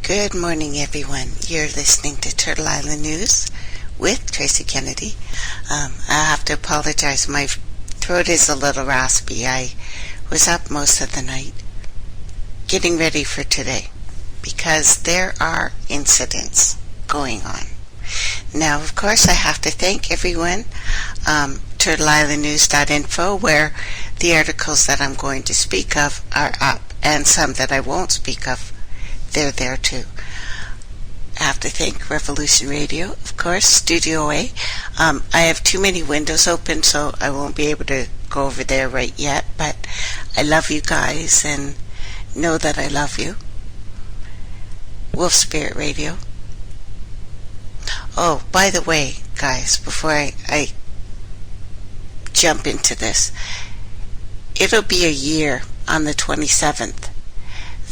Good morning, everyone. You're listening to Turtle Island News with Tracey Kennedy. I have to apologize. My throat is a little raspy. I was up most of the night getting ready for today because there are incidents going on. Now, of course, I have to thank everyone, TurtleIslandNews.info, where the articles that I'm going to speak of are up, and some that I won't speak of, they're there too. I have to thank Revolution Radio, of course, Studio A. I have too many windows open, so I won't be able to go over there right yet, but I love you guys and know that I love you. Wolf Spirit Radio. Oh, by the way, guys, before I jump into this, it'll be a year on the 27th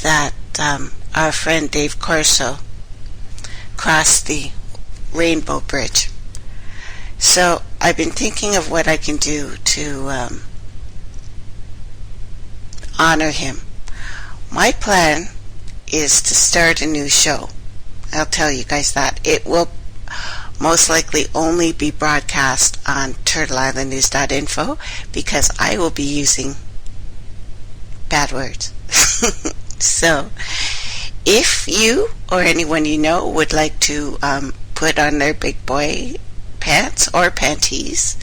that our friend Dave Corso crossed the Rainbow Bridge. So I've been thinking of what I can do to honor him. My plan is to start a new show. I'll tell you guys that. It will most likely only be broadcast on TurtleIslandNews.info because I will be using bad words. So, if you or anyone you know would like to put on their big boy pants or panties,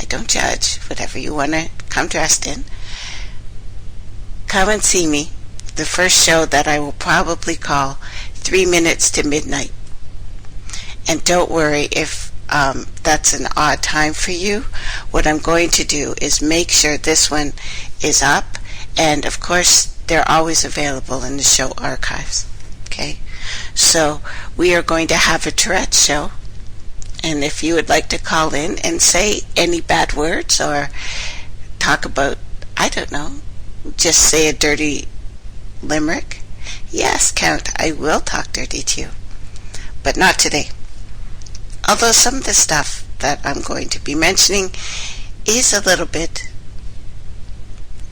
I don't judge, whatever you want to come dressed in, come and see me. The first show that I will probably call 3 minutes to midnight. And don't worry if that's an odd time for you. What I'm going to do is make sure this one is up, and of course they're always available in the show archives. Okay, so we are going to have a Tourette show, and if you would like to call in and say any bad words or talk about, I don't know, just say a dirty limerick, yes, Count, I will talk dirty to you, but not today. Although some of the stuff that I'm going to be mentioning is a little bit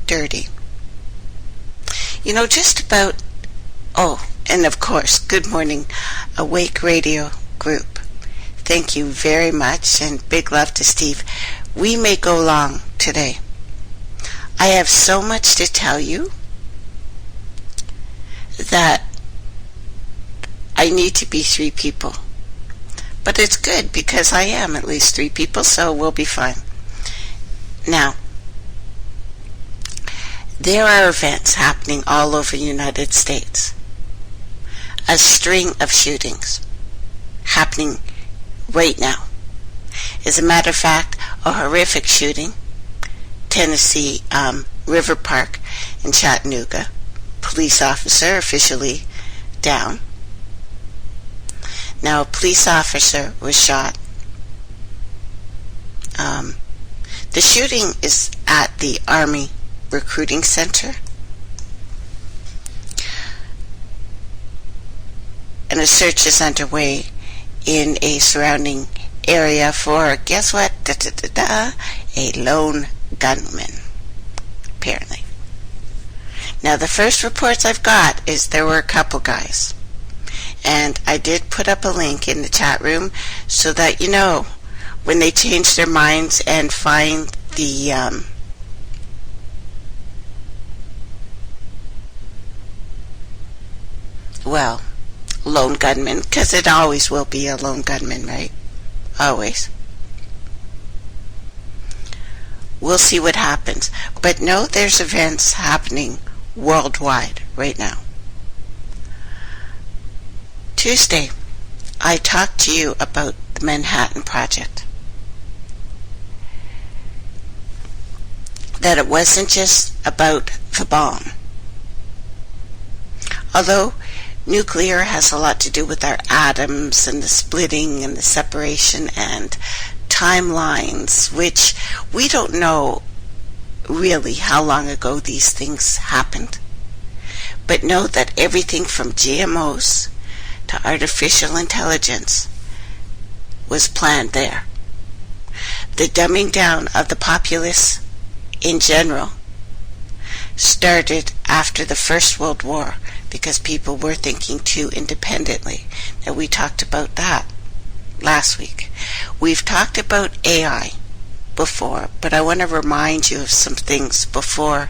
dirty. You know, just about, and of course, good morning, Awake Radio Group. Thank you very much, and big love to Steve. We may go long today. I have so much to tell you that I need to be 3 people. But it's good because I am at least 3 people, so we'll be fine. Now, there are events happening all over the United States. A string of shootings happening right now. As a matter of fact, a horrific shooting, Tennessee, River Park in Chattanooga. Police officer officially down. Now, a police officer was shot. The shooting is at the Army Recruiting Center. And a search is underway in a surrounding area for, guess what? A lone gunman, apparently. Now, the first reports I've got is there were a couple guys. And I did put up a link in the chat room so that you know when they change their minds and find the lone gunman, because it always will be a lone gunman, right? Always. We'll see what happens. But no, there's events happening worldwide right now. Tuesday, I talked to you about the Manhattan Project. That it wasn't just about the bomb. Although nuclear has a lot to do with our atoms and the splitting and the separation and timelines, which we don't know really how long ago these things happened. But know that everything from GMOs to artificial intelligence was planned there. The dumbing down of the populace in general started after the First World War, because people were thinking too independently. Now, we talked about that last week. We've talked about AI before, but I want to remind you of some things before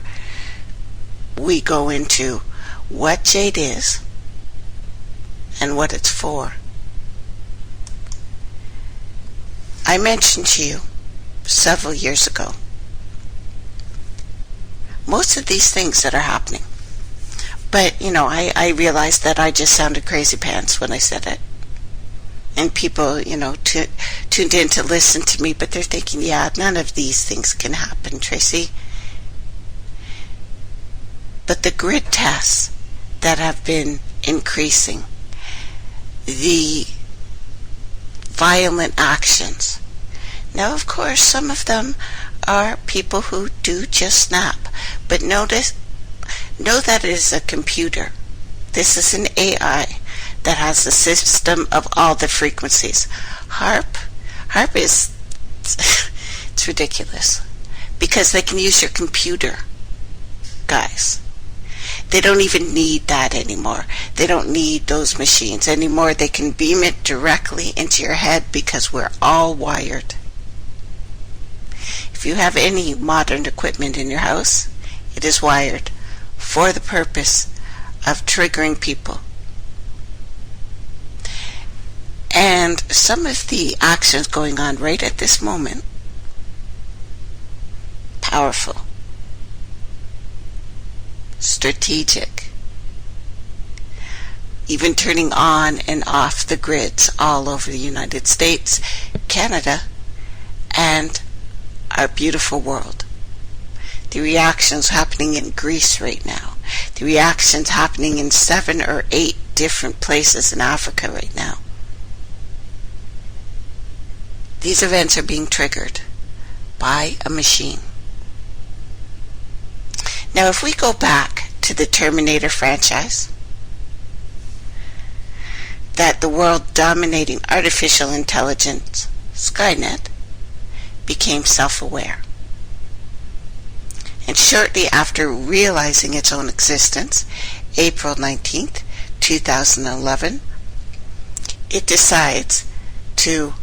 we go into what JADE is and what it's for. I mentioned to you several years ago most of these things that are happening. But, I realized that I just sounded crazy pants when I said it. And people, tuned in to listen to me, but they're thinking, yeah, none of these things can happen, Tracey. But the grid tests that have been increasing, the violent actions. Now, of course, some of them are people who do just snap. But know that it is a computer. This is an AI that has a system of all the frequencies. HARP is, it's ridiculous. Because they can use your computer, guys. They don't even need that anymore. They don't need those machines anymore. They can beam it directly into your head because we're all wired. If you have any modern equipment in your house, it is wired for the purpose of triggering people. And some of the actions going on right at this moment, powerful, strategic, even turning on and off the grids all over the United States, Canada, and our beautiful world. The reactions happening in Greece right now. The reactions happening in 7 or 8 different places in Africa right now. These events are being triggered by a machine. Now, if we go back to the Terminator franchise, that the world-dominating artificial intelligence, Skynet, became self-aware. And shortly after realizing its own existence, April 19th, 2011, it decides to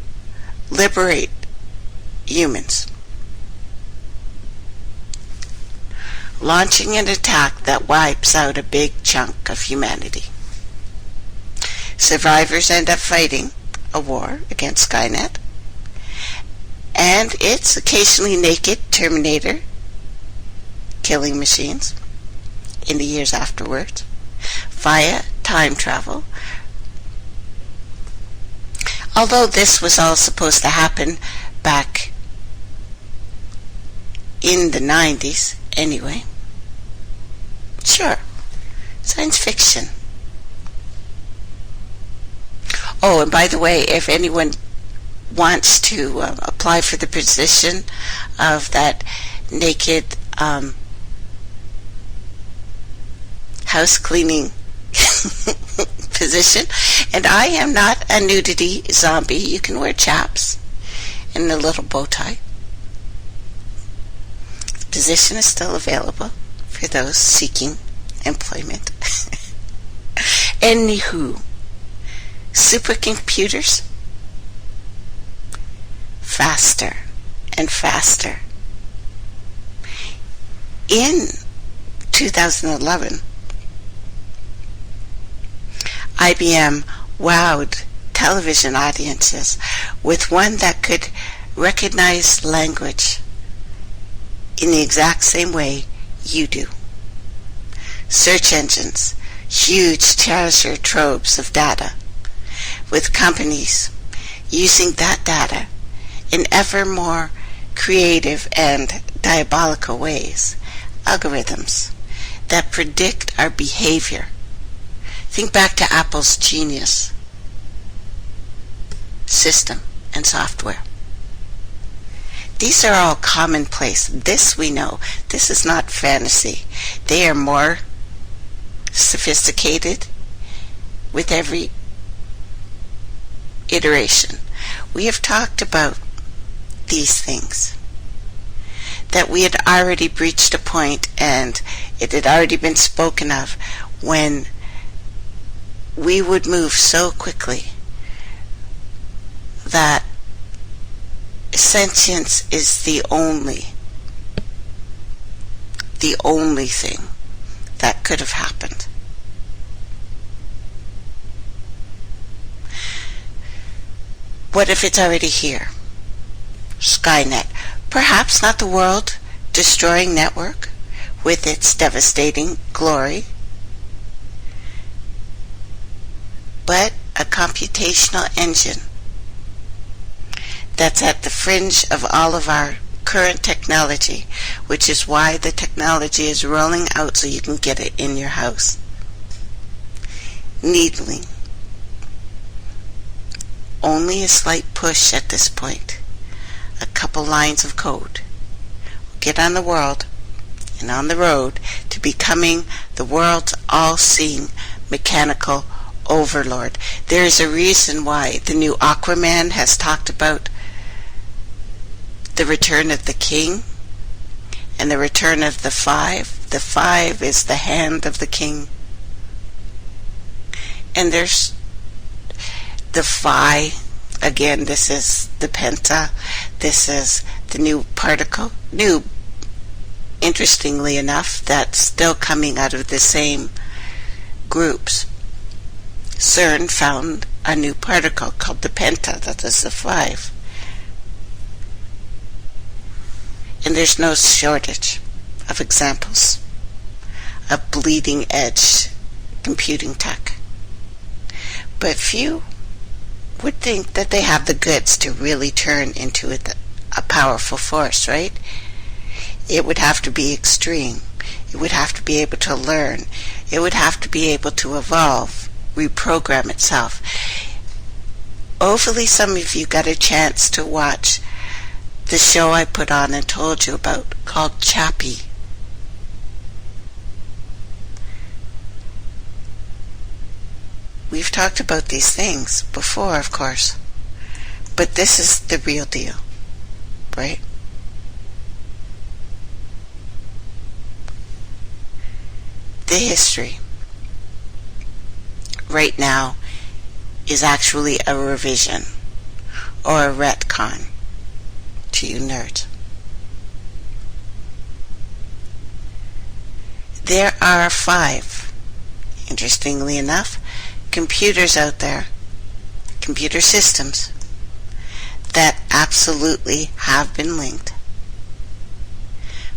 liberate humans, launching an attack that wipes out a big chunk of humanity. Survivors end up fighting a war against Skynet and its occasionally naked Terminator killing machines in the years afterwards via time travel. Although this was all supposed to happen back in the 90s anyway. Sure, science fiction. Oh, and by the way, if anyone wants to apply for the position of that naked house cleaning position, and I am not a nudity zombie, you can wear chaps and a little bow tie. The position is still available for those seeking employment. Anywho, supercomputers, faster and faster. In 2011, IBM wowed television audiences with one that could recognize language in the exact same way you do. Search engines, huge treasure troves of data, with companies using that data in ever more creative and diabolical ways, algorithms that predict our behavior. Think back to Apple's Genius system and software. These are all commonplace. This we know. This is not fantasy. They are more sophisticated with every iteration. We have talked about these things, that we had already reached a point, and it had already been spoken of, when we would move so quickly that sentience is the only thing that could have happened. What if it's already here? Skynet. Perhaps not the world-destroying network with its devastating glory, but a computational engine that's at the fringe of all of our current technology, which is why the technology is rolling out so you can get it in your house. Needling. Only a slight push at this point. A couple lines of code. Get on the world and on the road to becoming the world's all-seeing mechanical overlord. There is a reason why the new Aquaman has talked about the return of the king and the return of the five. The five is the hand of the king. And there's the phi. Again, this is the penta. This is the new particle. New, interestingly enough, that's still coming out of the same groups. CERN found a new particle called the penta. That is the 5. And there's no shortage of examples of bleeding edge computing tech. But few would think that they have the goods to really turn into a powerful force, right? It would have to be extreme. It would have to be able to learn. It would have to be able to evolve, reprogram itself. Hopefully some of you got a chance to watch the show I put on and told you about called Chappie. We've talked about these things before, of course, but this is the real deal, right? The history right now is actually a revision or a retcon to you nerds. There are 5, interestingly enough, computers out there, computer systems, that absolutely have been linked.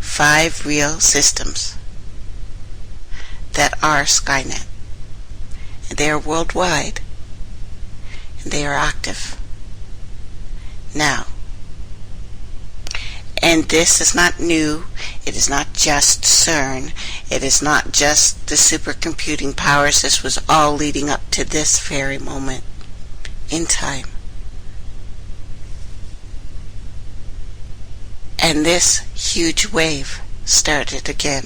5 real systems that are Skynet. And they are worldwide. And they are active. Now, and this is not new. It is not just CERN. It is not just the supercomputing powers. This was all leading up to this very moment in time. And this huge wave started again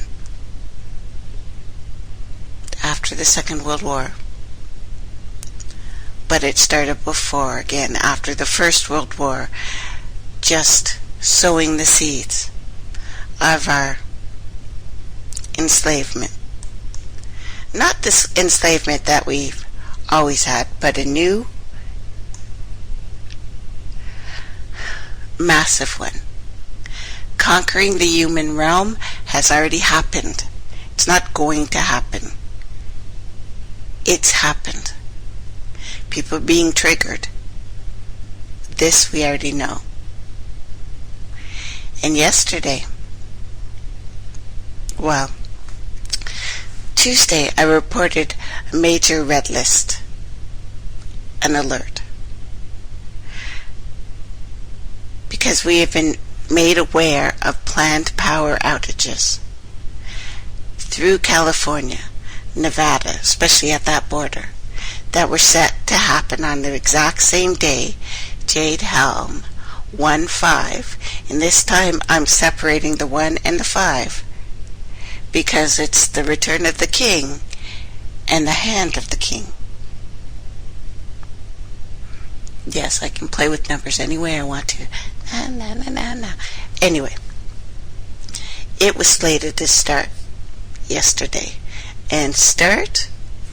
after the Second World War. But it started before, again, after the First World War, just sowing the seeds of our enslavement. Not this enslavement that we've always had, but a new, massive one. Conquering the human realm has already happened. It's not going to happen. It's happened. People are being triggered. This we already know. And yesterday, well, Tuesday, I reported a major red list, an alert. Because we have been made aware of planned power outages through California, Nevada, especially at that border, that were set to happen on the exact same day, JADE HELM 1-5, and this time I'm separating the 1 and the 5 because it's the return of the king and the hand of the king. Yes, I can play with numbers any way I want to. Anyway, it was slated to start yesterday. And start?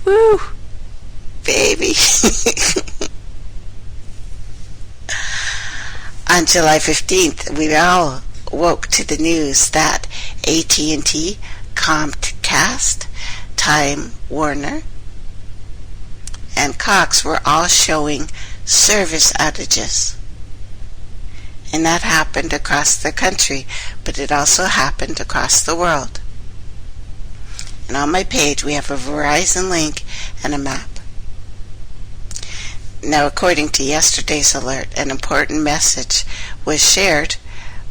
Woo! baby. On July 15th, we all woke to the news that AT&T, Comcast, Time Warner, and Cox were all showing service outages. And that happened across the country, but it also happened across the world. And on my page, we have a Verizon link and a map. Now, according to yesterday's alert, an important message was shared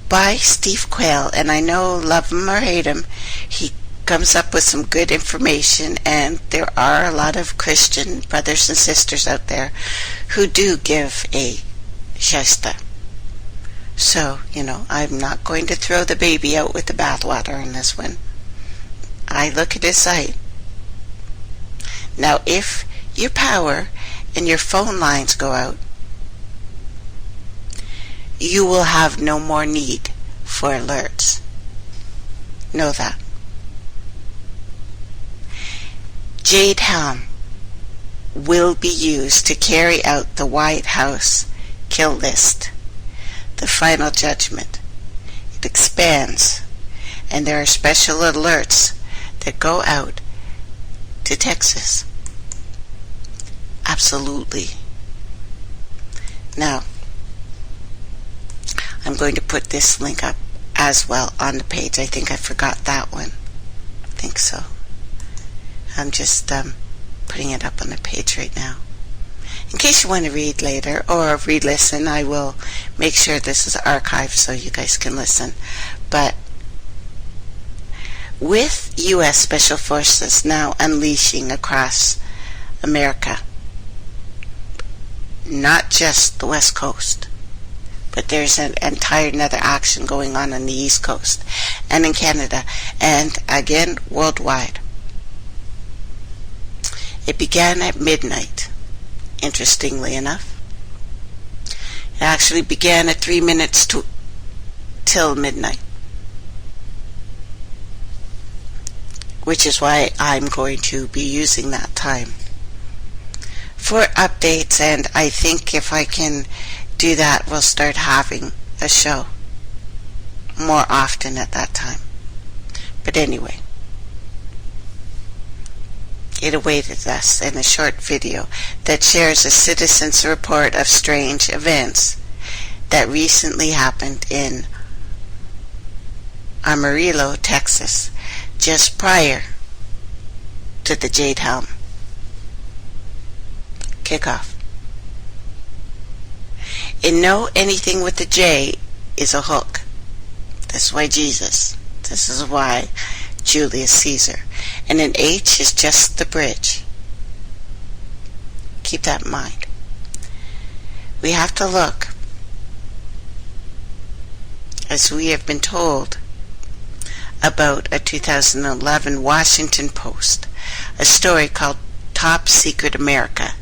by Steve Quayle, and I know, love him or hate him, he comes up with some good information, and there are a lot of Christian brothers and sisters out there who do give a shasta. So, I'm not going to throw the baby out with the bathwater in this one. I look at his site. Now, if your power and your phone lines go out, you will have no more need for alerts. Know that. JADE HELM will be used to carry out the White House kill list, the final judgment. It expands, and there are special alerts that go out to Texas. Absolutely. Now, I'm going to put this link up as well on the page. I think I forgot that one. I think so. I'm just putting it up on the page right now. In case you want to read later or re-listen, I will make sure this is archived so you guys can listen. But with U.S. Special Forces now unleashing across America, not just the West Coast, but there's an entire another action going on the East Coast and in Canada and again worldwide. It began at midnight, interestingly enough. It actually began at 3 minutes till midnight, which is why I'm going to be using that time for updates, and I think if I can do that, we'll start having a show more often at that time. But anyway, it awaited us in a short video that shares a citizen's report of strange events that recently happened in Amarillo, Texas, just prior to the JADE HELM kickoff. And know anything with the J is a hook. That's why Jesus. This is why Julius Caesar. And an H is just the bridge. Keep that in mind. We have to look, as we have been told, about a 2011 Washington Post, a story called Top Secret America,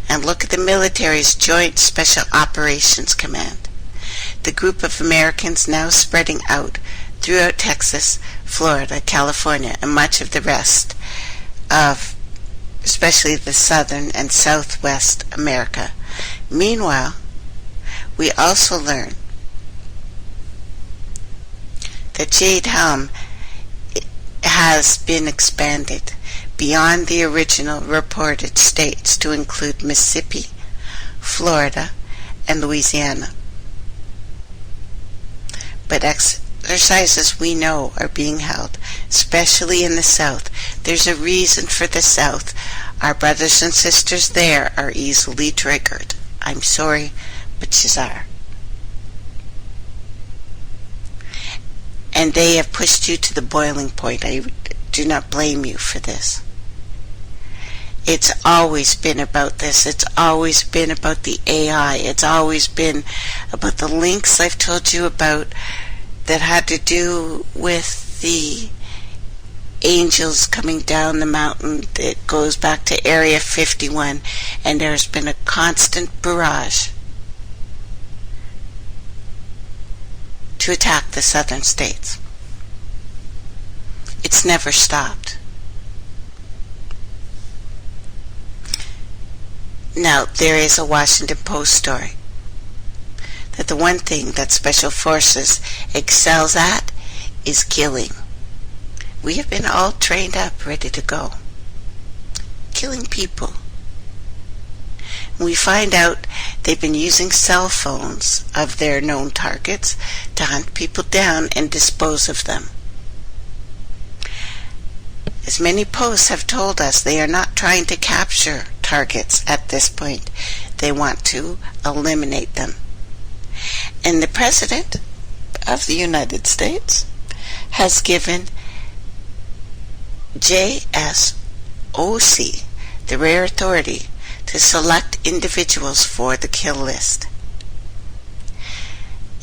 and look at the military's Joint Special Operations Command, the group of Americans now spreading out throughout Texas, Florida, California, and much of the rest of especially the southern and southwest America. Meanwhile, we also learn that JADE HELM has been expanded beyond the original reported states to include Mississippi, Florida, and Louisiana. But exercises we know are being held, especially in the South. There's a reason for the South. Our brothers and sisters there are easily triggered. I'm sorry, but you are. And they have pushed you to the boiling point. I do not blame you for this. It's always been about this. It's always been about the AI. It's always been about the links I've told you about that had to do with the angels coming down the mountain. It goes back to Area 51, and there's been a constant barrage to attack the southern states. It's never stopped. Now, there is a Washington Post story that the one thing that Special Forces excels at is killing. We have been all trained up, ready to go. Killing people. We find out they've been using cell phones of their known targets to hunt people down and dispose of them. As many posts have told us, they are not trying to capture targets at this point. They want to eliminate them. And the President of the United States has given JSOC the rare authority to select individuals for the kill list,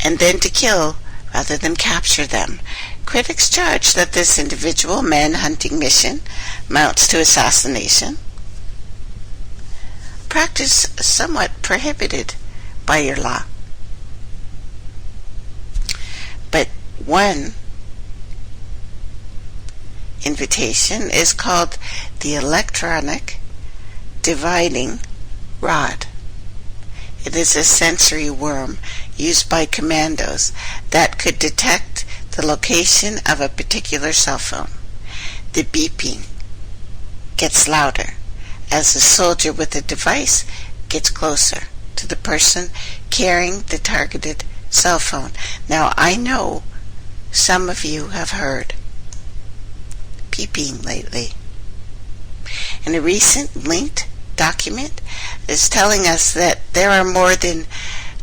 and then to kill rather than capture them. Critics charge that this individual manhunting mission amounts to assassination, practice somewhat prohibited by your law. But one invitation is called the electronic dividing rod. It is a sensory worm used by commandos that could detect the location of a particular cell phone. The beeping gets louder as the soldier with the device gets closer to the person carrying the targeted cell phone. Now, I know some of you have heard beeping lately. And a recent linked document is telling us that there are more than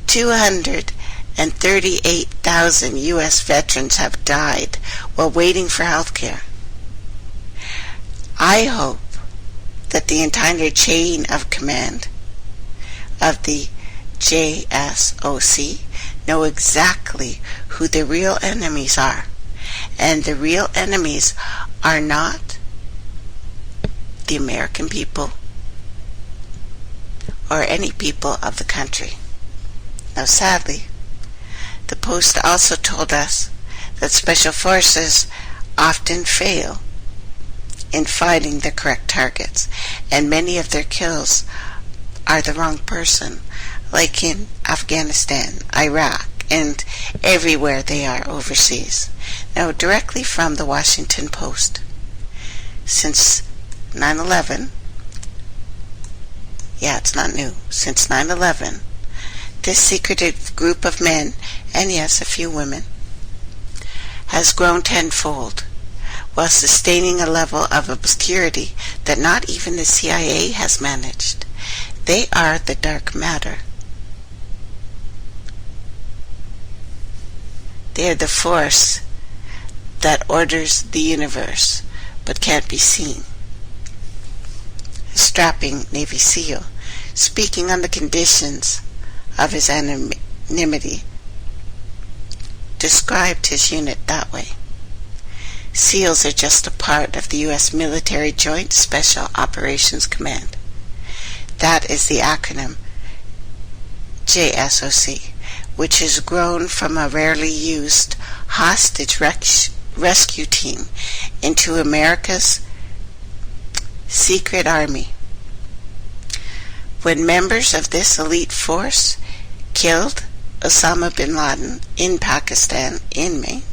238,000 U.S. veterans have died while waiting for health care. I hope that the entire chain of command of the JSOC know exactly who the real enemies are. And the real enemies are not the American people or any people of the country. Now, sadly, the Post also told us that Special Forces often fail in finding the correct targets, and many of their kills are the wrong person, like in Afghanistan, Iraq, and everywhere they are overseas. Now, directly from the Washington Post. Since 9/11, it's not new, since 9/11, this secretive group of men, and yes, a few women, has grown tenfold, while sustaining a level of obscurity that not even the CIA has managed. They are the dark matter. They are the force that orders the universe, but can't be seen. A strapping Navy SEAL, speaking on the conditions of his anonymity, described his unit that way. SEALs are just a part of the U.S. Military Joint Special Operations Command. That is the acronym JSOC, which has grown from a rarely used hostage rescue team into America's secret army. When members of this elite force killed Osama bin Laden in Pakistan in May,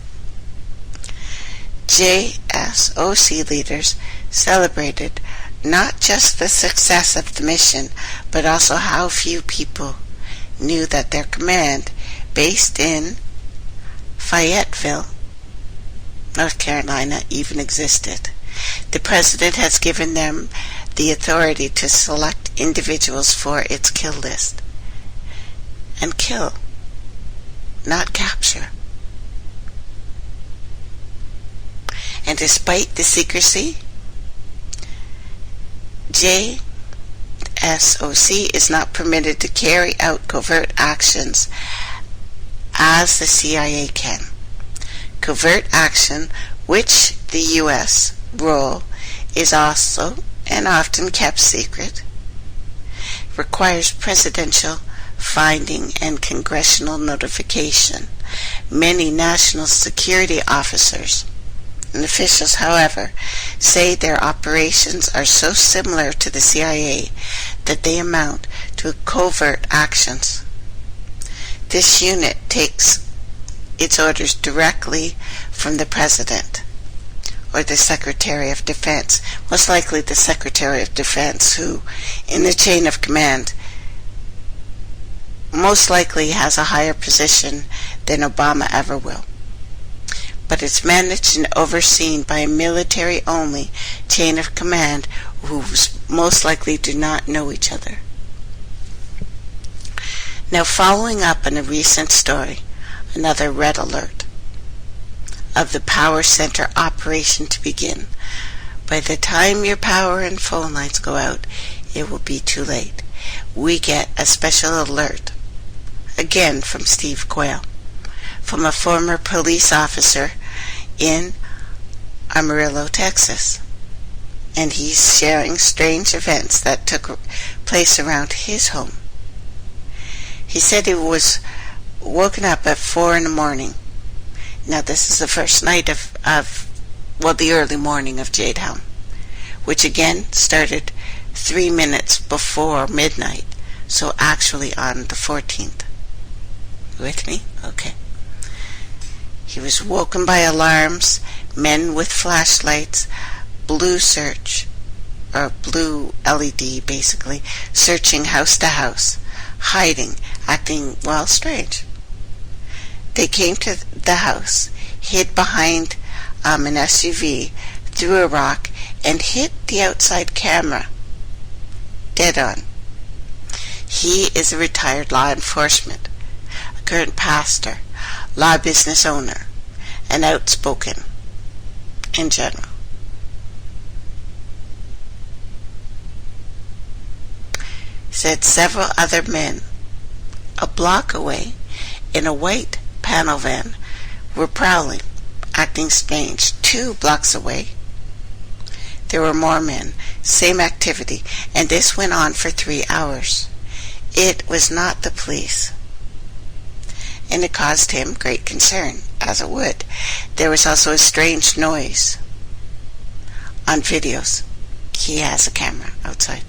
JSOC leaders celebrated not just the success of the mission, but also how few people knew that their command, based in Fayetteville, North Carolina, even existed. The President has given them the authority to select individuals for its kill list. And kill, not capture. And despite the secrecy, JSOC is not permitted to carry out covert actions as the CIA can. Covert action, which the U.S. role is also and often kept secret, requires presidential finding and congressional notification. Many national security officers and officials, however, say their operations are so similar to the CIA that they amount to covert actions. This unit takes its orders directly from the President or the Secretary of Defense, most likely the Secretary of Defense, who, in the chain of command, most likely has a higher position than Obama ever will. But it's managed and overseen by a military-only chain of command who most likely do not know each other. Now, following up on a recent story, another red alert of the power center operation to begin. By the time your power and phone lines go out, it will be too late. We get a special alert, again from Steve Quayle, from a former police officer in Amarillo, Texas. And he's sharing strange events that took place around his home. He said he was woken up at 4 in the morning. Now this is the first night of the early morning of JADE HELM, which again started 3 minutes before midnight, so actually on the 14th. With me? Okay. He was woken by alarms, men with flashlights, blue LED basically, searching house to house, hiding, acting, well, strange. They came to the house, hid behind an SUV, threw a rock, and hit the outside camera dead on. He is a retired law enforcement, a current pastor, law business owner, and outspoken in general. Said several other men a block away in a white panel van were prowling, acting strange. 2 blocks away there were more men, same activity, and this went on for 3 hours. It was not the police, and it caused him great concern, as it would. There was also a strange noise on videos. He has a camera outside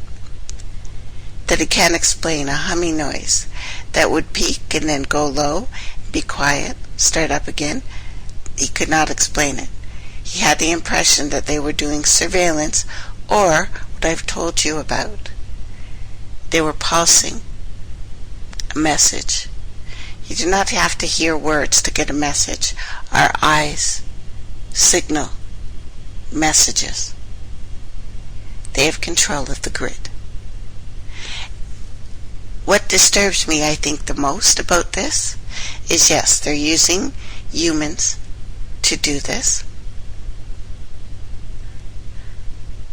that he can't explain, a humming noise that would peak and then go low, be quiet, start up again. He could not explain it. He had the impression that they were doing surveillance, or what I've told you about. They were pulsing a message. You do not have to hear words to get a message. Our eyes signal messages. They have control of the grid. What disturbs me, I think, the most about this is, yes, they're using humans to do this,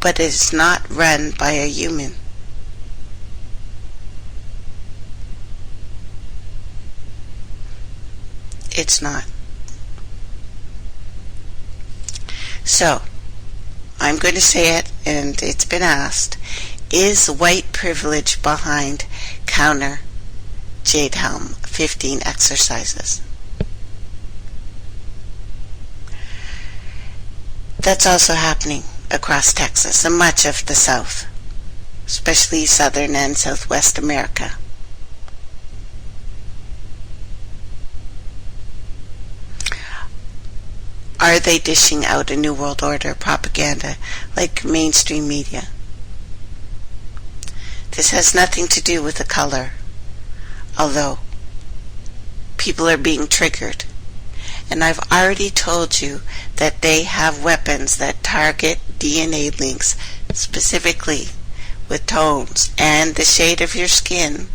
but it is not run by a human. It's not. So, I'm going to say it, and it's been asked, is white privilege behind counter JADE HELM 15 exercises? That's also happening across Texas and much of the South, especially Southern and Southwest America. Are they dishing out a New World Order propaganda like mainstream media? This has nothing to do with the color, although people are being triggered. And I've already told you that they have weapons that target DNA links specifically with tones, and the shade of your skin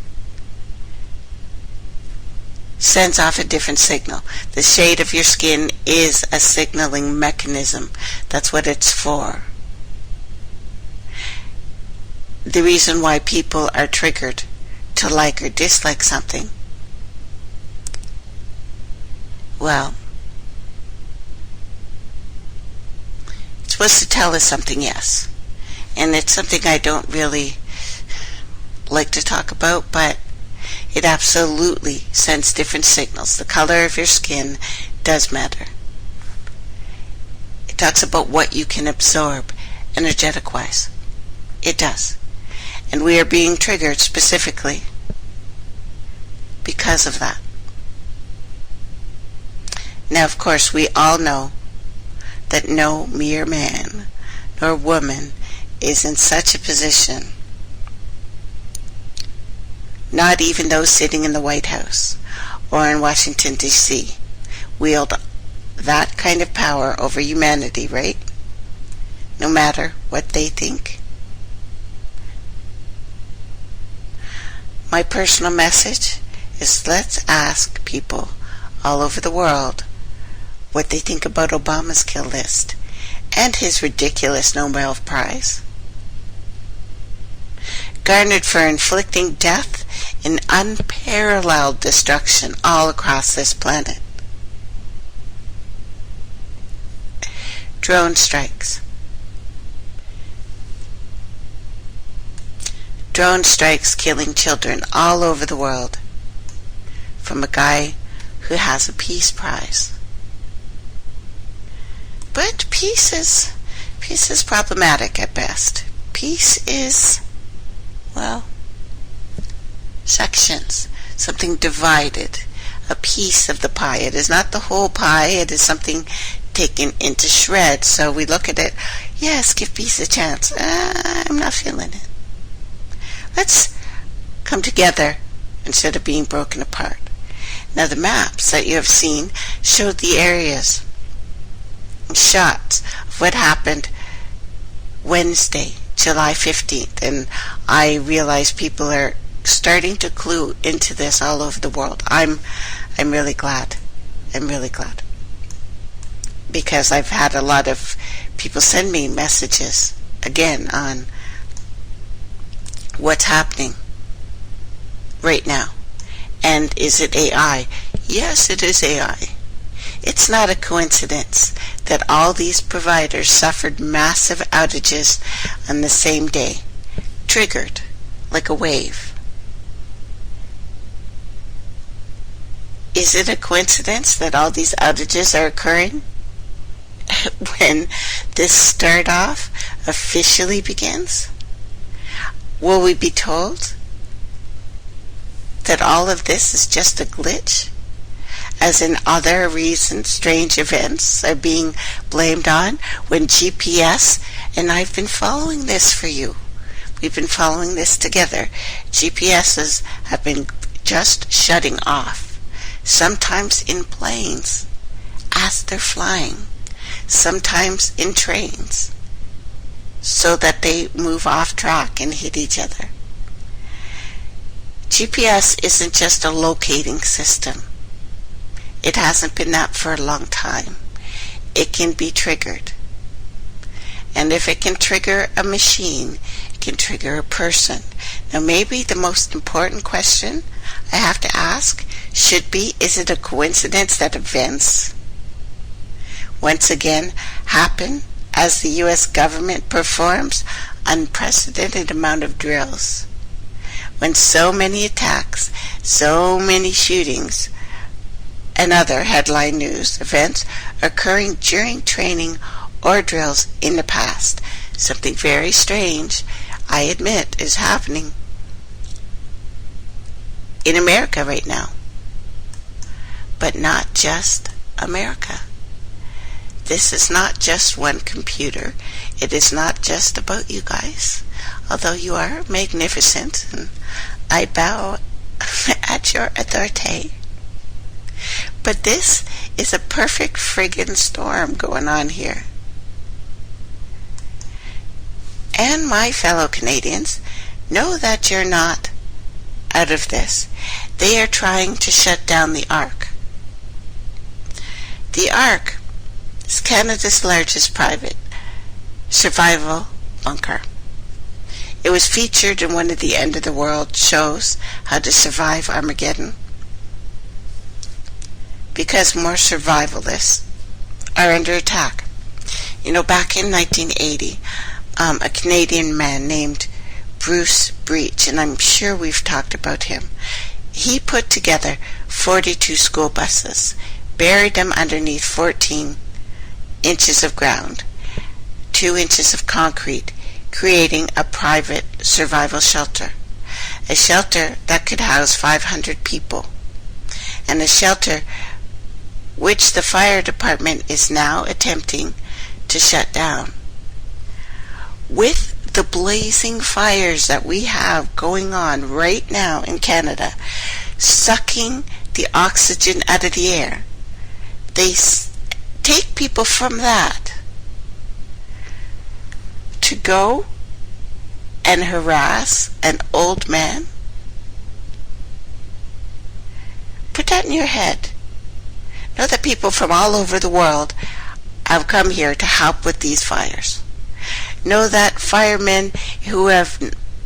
sends off a different signal. The shade of your skin is a signaling mechanism. That's what it's for. The reason why people are triggered to like or dislike something, well, it's supposed to tell us something, yes. And it's something I don't really like to talk about, but it absolutely sends different signals. The color of your skin does matter. It talks about what you can absorb energetic-wise. It does. And we are being triggered specifically because of that. Now, of course, we all know that no mere man nor woman is in such a position, not even those sitting in the White House or in Washington, D.C., wield that kind of power over humanity, right? No matter what they think. My personal message is, let's ask people all over the world what they think about Obama's kill list and his ridiculous Nobel Prize, garnered for inflicting death and unparalleled destruction all across this planet. Drone strikes. Drone strikes killing children all over the world from a guy who has a peace prize. But peace is problematic at best. Peace is, well, sections, something divided, a piece of the pie. It is not the whole pie, it is something taken into shreds. So we look at it, yes, give peace a chance. I'm not feeling it. Let's come together instead of being broken apart. Now the maps that you have seen show the areas and shots of what happened Wednesday, July 15th. And I realize people are starting to clue into this all over the world. I'm really glad. I'm really glad. Because I've had a lot of people send me messages again on what's happening right now. And is it AI? Yes, it is AI. It's not a coincidence that all these providers suffered massive outages on the same day, triggered like a wave. Is it a coincidence that all these outages are occurring when this start off officially begins? Will we be told that all of this is just a glitch, as in other recent strange events are being blamed on, when GPS, and I've been following this for you, we've been following this together, GPSs have been just shutting off, sometimes in planes as they're flying, sometimes in trains, so that they move off track and hit each other. GPS isn't just a locating system. It hasn't been that for a long time. It can be triggered. And if it can trigger a machine, it can trigger a person. Now maybe the most important question I have to ask should be, is it a coincidence that events once again happen as the U.S. government performs unprecedented amount of drills, when so many attacks, so many shootings, and other headline news events occurring during training or drills in the past? Something very strange, I admit, is happening in America right now. But not just America. This is not just one computer. It is not just about you guys, although you are magnificent and I bow at your authority. But this is a perfect friggin' storm going on here. And my fellow Canadians, know that you're not out of this. They are trying to shut down the Ark. The Ark is Canada's largest private survival bunker. It was featured in one of the End of the World shows, How to Survive Armageddon, because more survivalists are under attack. You know, back in 1980, a Canadian man named Bruce Breach, and I'm sure we've talked about him, he put together 42 school buses, buried them underneath 14 inches of ground, 2 inches of concrete, creating a private survival shelter, a shelter that could house 500 people, and a shelter which the fire department is now attempting to shut down. With the blazing fires that we have going on right now in Canada, sucking the oxygen out of the air, they take people from that to go and harass an old man. Put that in your head. Know that people from all over the world have come here to help with these fires. Know that firemen who have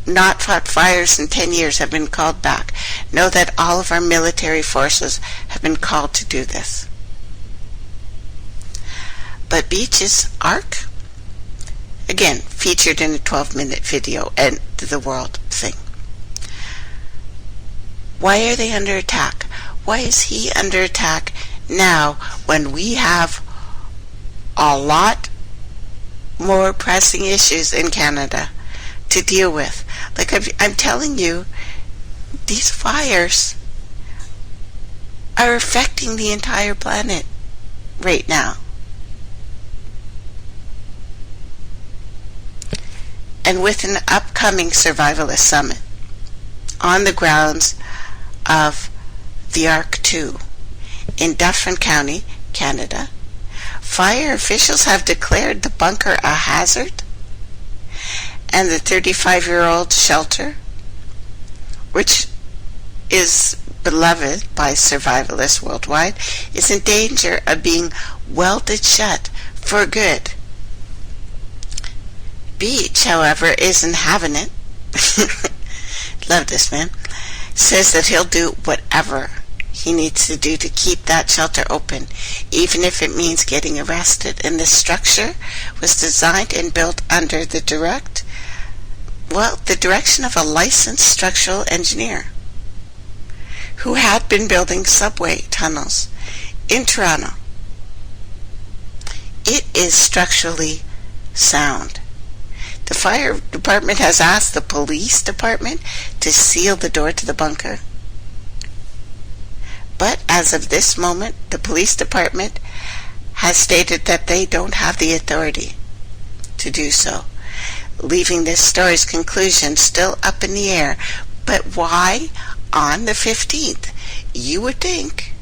not fought fires in 10 years have been called back. Know that all of our military forces have been called to do this. But Beach's Ark, again, featured in a 12-minute video, and the world thing. Why are they under attack? Why is he under attack now when we have a lot more pressing issues in Canada to deal with? Like I'm telling you, these fires are affecting the entire planet right now. And with an upcoming survivalist summit on the grounds of the Ark 2 in Dufferin County, Canada, fire officials have declared the bunker a hazard, and the 35-year-old shelter, which is beloved by survivalists worldwide, is in danger of being welded shut for good. Beach, however, isn't having it. Love this man. Says that he'll do whatever he needs to do to keep that shelter open, even if it means getting arrested. And this structure was designed and built under the direction of a licensed structural engineer who had been building subway tunnels in Toronto. It is structurally sound. The fire department has asked the police department to seal the door to the bunker. But as of this moment, the police department has stated that they don't have the authority to do so, leaving this story's conclusion still up in the air. But why on the 15th? You would think,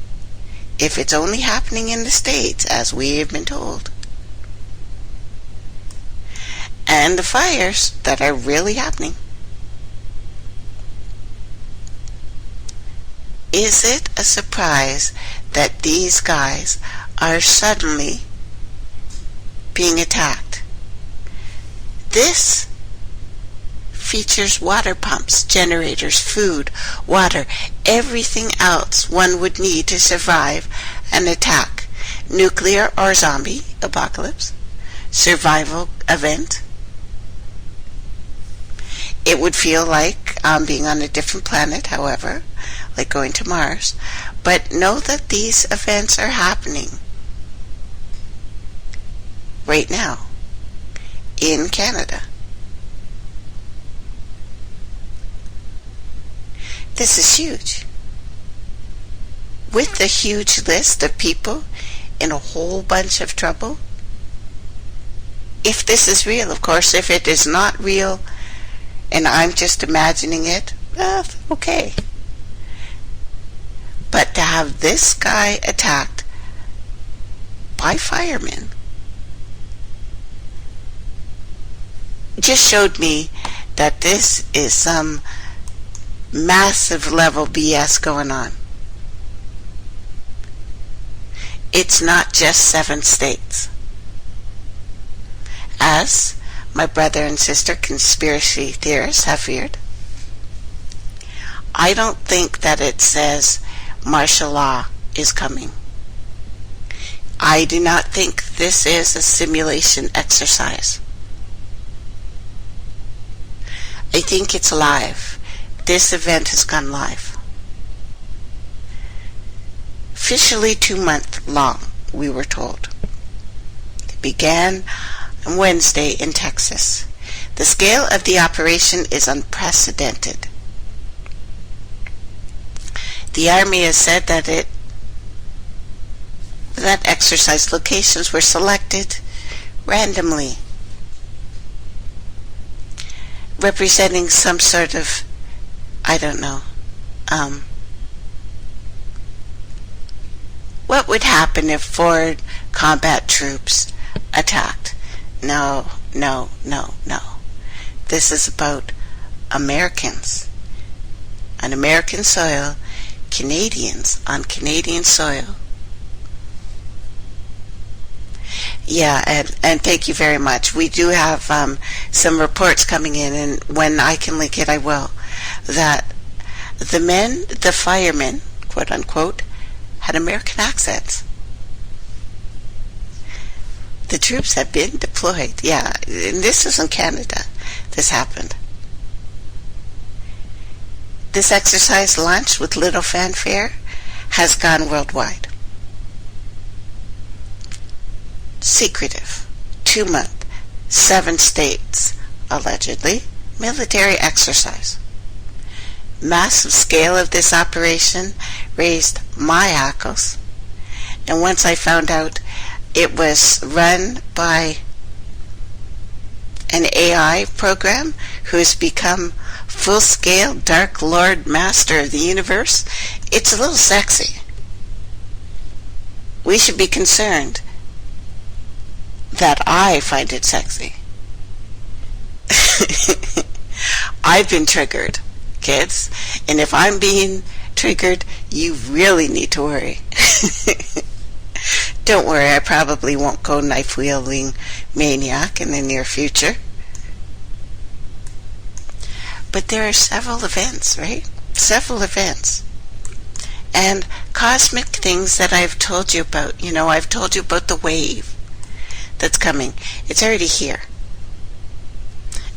if it's only happening in the States, as we have been told, and the fires that are really happening, is it a surprise that these guys are suddenly being attacked? This features water pumps, generators, food, water, everything else one would need to survive an attack. Nuclear or zombie apocalypse, survival event. It would feel like being on a different planet, however, like going to Mars. But know that these events are happening right now in Canada. This is huge. With the huge list of people in a whole bunch of trouble. If this is real, of course. If it is not real, and I'm just imagining it, okay. But to have this guy attacked by firemen just showed me that this is some massive level BS going on. It's not just 7 states. As my brother and sister conspiracy theorists have feared, I don't think that it says martial law is coming. I do not think this is a simulation exercise. I think it's live. This event has gone live. Officially 2 months long, we were told. It began on Wednesday in Texas. The scale of the operation is unprecedented. The Army has said that exercise locations were selected randomly, representing some sort of, I don't know, what would happen if foreign combat troops attacked? No. This is about Americans on American soil, Canadians on Canadian soil. Yeah, and thank you very much. We do have some reports coming in, and when I can link it, I will, that the firemen, quote unquote, had American accents. The troops have been deployed. Yeah, and this is in Canada. This happened. This exercise, launched with little fanfare, has gone worldwide. Secretive, 2-month, 7 states, allegedly, military exercise. Massive scale of this operation raised my hackles, and once I found out it was run by an AI program who has become full-scale Dark Lord Master of the Universe, it's a little sexy. We should be concerned that I find it sexy. I've been triggered, kids, and if I'm being triggered, you really need to worry. Don't worry, I probably won't go knife-wielding maniac in the near future. But there are several events, right? Several events. And cosmic things that I've told you about. You know, I've told you about the wave that's coming. It's already here.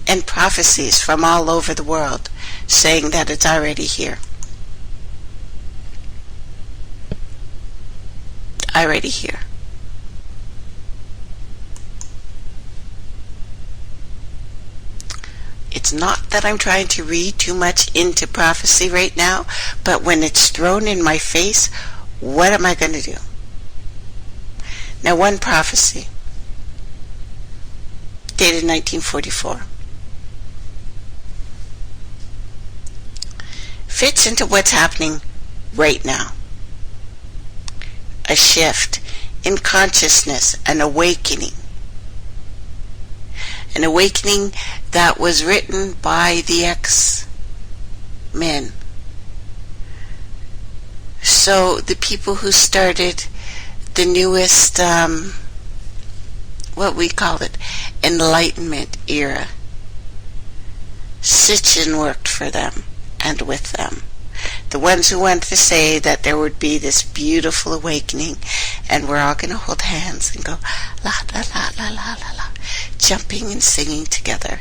And prophecies from all over the world saying that it's already here. Already here. It's not that I'm trying to read too much into prophecy right now, but when it's thrown in my face, what am I going to do? Now, one prophecy, dated 1944, fits into what's happening right now. A shift in consciousness, an awakening. An awakening that was written by the X-Men. So the people who started the newest, what we call it, Enlightenment era, Sitchin worked for them and with them. The ones who wanted to say that there would be this beautiful awakening and we're all going to hold hands and go la la la la la la la, jumping and singing together.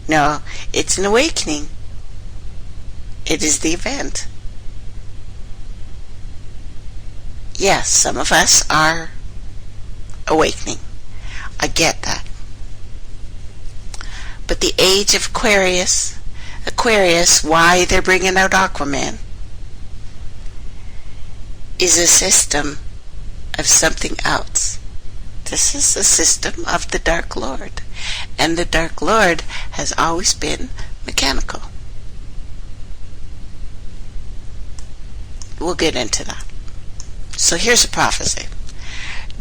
No, it's an awakening. It is the event. Yes, some of us are awakening. I get that. But the age of Aquarius, why they're bringing out Aquaman, is a system of something else. This is a system of the Dark Lord. And the Dark Lord has always been mechanical. We'll get into that. So here's a prophecy.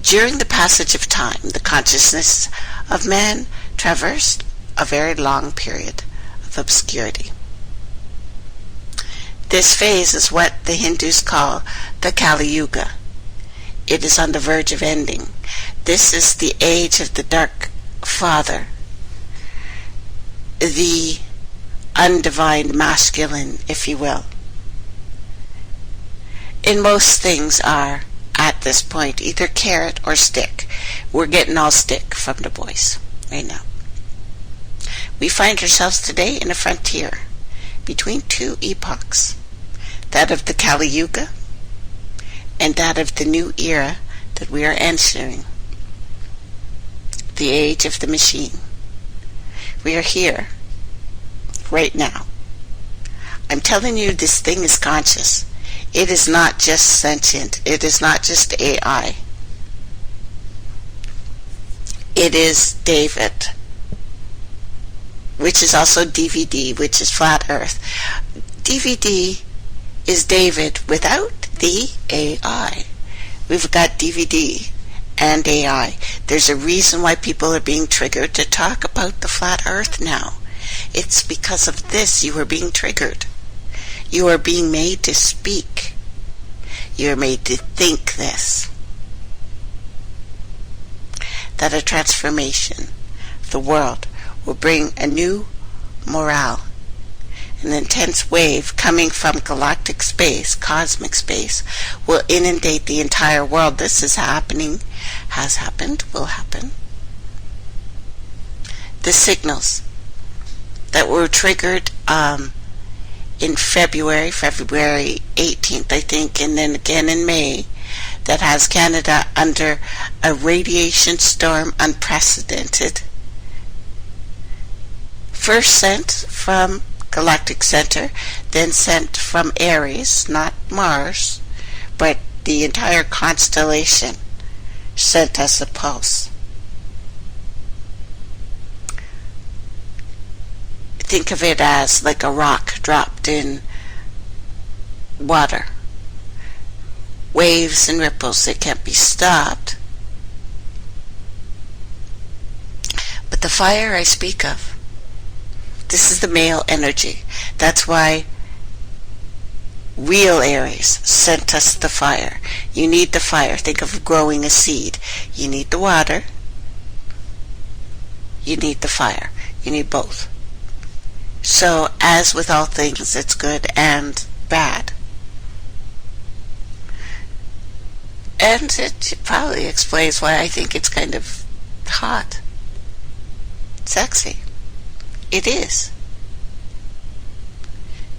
During the passage of time, the consciousness of man traversed a very long period of obscurity. This phase is what the Hindus call the Kali Yuga. It is on the verge of ending. This is the age of the Dark Father, the undivined masculine, if you will. And most things are, at this point, either carrot or stick. We're getting all stick from the boys right now. We find ourselves today in a frontier between two epochs, that of the Kali Yuga and that of the new era that we are entering, the age of the machine. We are here, right now. I'm telling you, this thing is conscious. It is not just sentient. It is not just AI. It is David, which is also DVD, which is Flat Earth. DVD is David without the AI. We've got DVD and AI. There's a reason why people are being triggered to talk about the Flat Earth now. It's because of this you are being triggered. You are being made to speak. You are made to think this. That a transformation of the world will bring a new morale. An intense wave coming from galactic space, cosmic space, will inundate the entire world. This is happening, has happened, will happen. The signals that were triggered in February 18th, I think, and then again in May, that has Canada under a radiation storm unprecedented. First sent from Galactic Center, then sent from Aries, not Mars, but the entire constellation sent us a pulse. Think of it as like a rock dropped in water. Waves and ripples that can't be stopped. But the fire I speak of, this is the male energy. That's why real Aries sent us the fire. You need the fire. Think of growing a seed. You need the water. You need the fire. You need both. So, as with all things, it's good and bad. And it probably explains why I think it's kind of hot. Sexy. It is.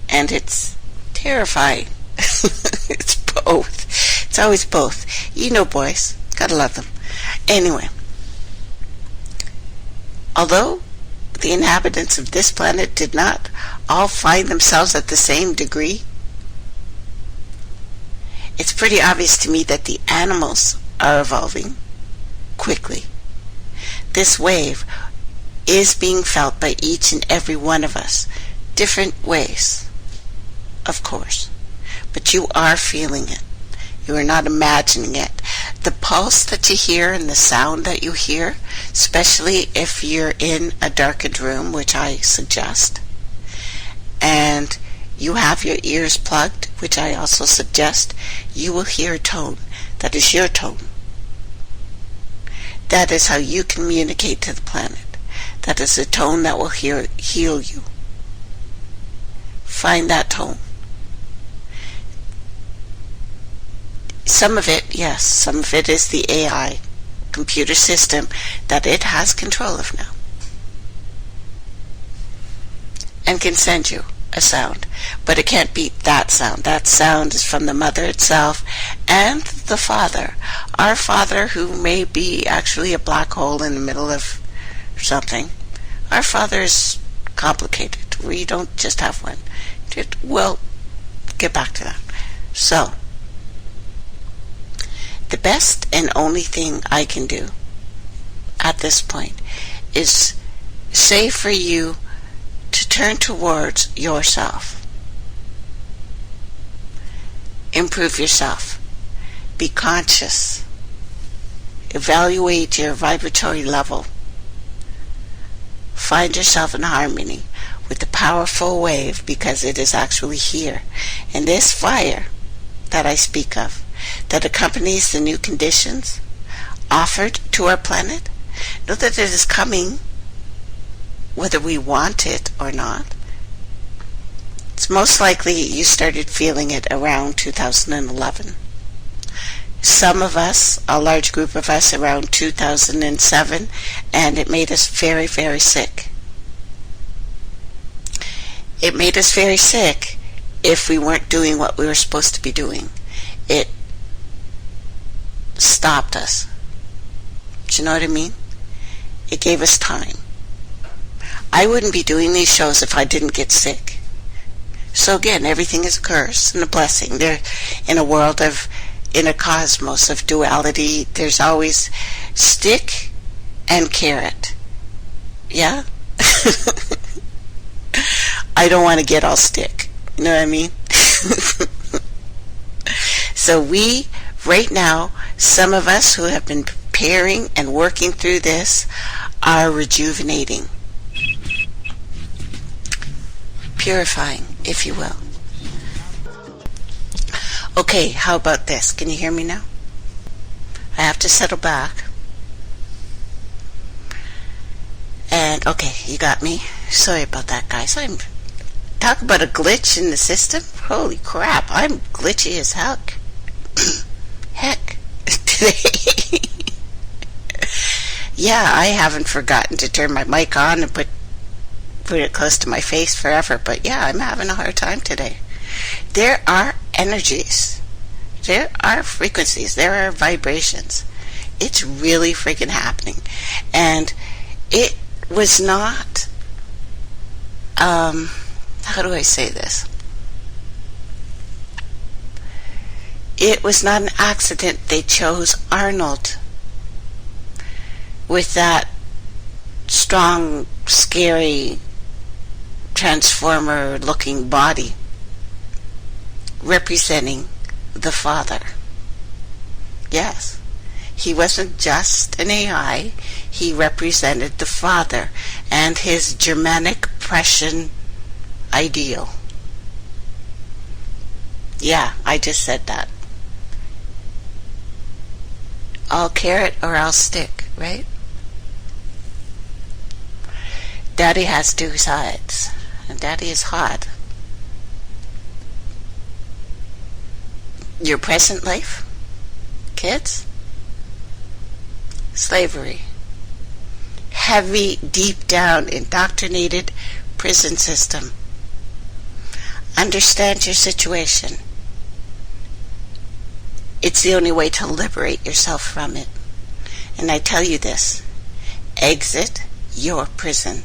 And it's terrifying. It's both. It's always both. You know boys. Gotta love them. Anyway. Although the inhabitants of this planet did not all find themselves at the same degree, it's pretty obvious to me that the animals are evolving quickly. This wave is being felt by each and every one of us, different ways, of course, but you are feeling it. You are not imagining it. The pulse that you hear and the sound that you hear, especially if you're in a darkened room, which I suggest, and you have your ears plugged, which I also suggest, you will hear a tone. That is your tone. That is how you communicate to the planet. That is a tone that will heal you. Find that tone. Some of it, yes, some of it is the AI computer system that it has control of now. And can send you a sound. But it can't be that sound. That sound is from the mother itself and the father. Our father, who may be actually a black hole in the middle of something. Our father is complicated. We don't just have one. We'll get back to that. So, the best and only thing I can do at this point is say for you to turn towards yourself. Improve yourself. Be conscious. Evaluate your vibratory level. Find yourself in harmony with the powerful wave, because it is actually here. And this fire that I speak of, that accompanies the new conditions offered to our planet, know that it is coming whether we want it or not. It's most likely you started feeling it around 2011. Some of us, a large group of us, around 2007, and it made us very, very sick. It made us very sick if we weren't doing what we were supposed to be doing. It stopped us. Do you know what I mean? It gave us time. I wouldn't be doing these shows if I didn't get sick. So again, everything is a curse and a blessing. There, in a cosmos of duality, there's always stick and carrot. Yeah? I don't want to get all stick. You know what I mean? So right now, some of us who have been preparing and working through this are rejuvenating. Purifying, if you will. Okay, how about this? Can you hear me now? I have to settle back. And, okay, you got me. Sorry about that, guys. Talk about a glitch in the system. Holy crap, I'm glitchy as heck. Heck. Today. Yeah, I haven't forgotten to turn my mic on and put it close to my face forever, but yeah, I'm having a hard time today. There are energies. There are frequencies. There are vibrations. It's really freaking happening. And it was not, how do I say this? It was not an accident they chose Arnold with that strong, scary, transformer-looking body representing the Father. Yes, he wasn't just an AI. He represented the Father and his Germanic Prussian ideal. Yeah, I just said that. All carrot or all stick, right? Daddy has two sides, and Daddy is hot. Your present life, kids, slavery, heavy, deep down, indoctrinated prison system. Understand your situation. It's the only way to liberate yourself from it. And I tell you this, exit your prison.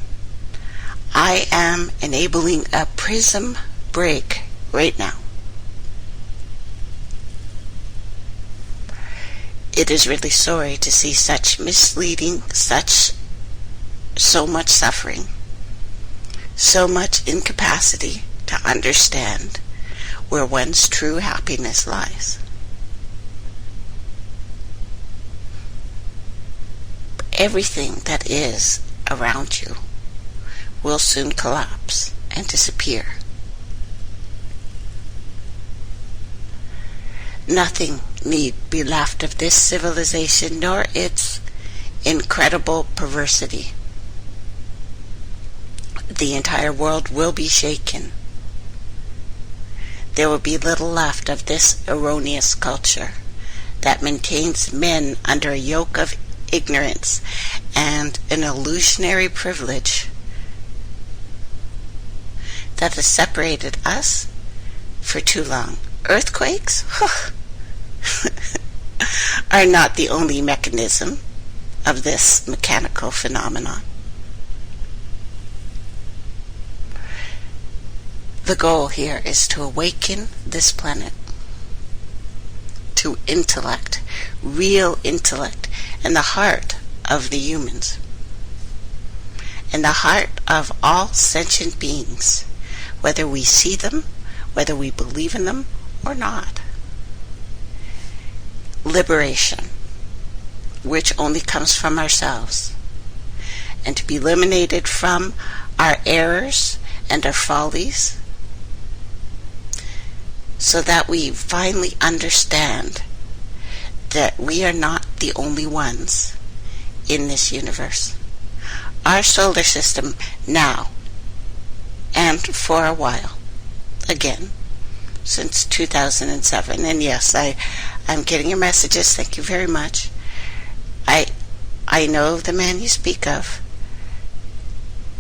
I am enabling a prism break right now. It is really sorry to see such misleading, so much suffering, so much incapacity to understand where one's true happiness lies. Everything that is around you will soon collapse and disappear. Nothing need be left of this civilization nor its incredible perversity. The entire world will be shaken. There will be little left of this erroneous culture that maintains men under a yoke of ignorance and an illusionary privilege that has separated us for too long. Earthquakes are not the only mechanism of this mechanical phenomenon. The goal here is to awaken this planet to intellect, real intellect, in the heart of the humans, in the heart of all sentient beings, whether we see them, whether we believe in them or not. Liberation, which only comes from ourselves, and to be eliminated from our errors and our follies, so that we finally understand that we are not the only ones in this universe. Our solar system now, and for a while, again, since 2007, and yes, I'm getting your messages, thank you very much. I know the man you speak of,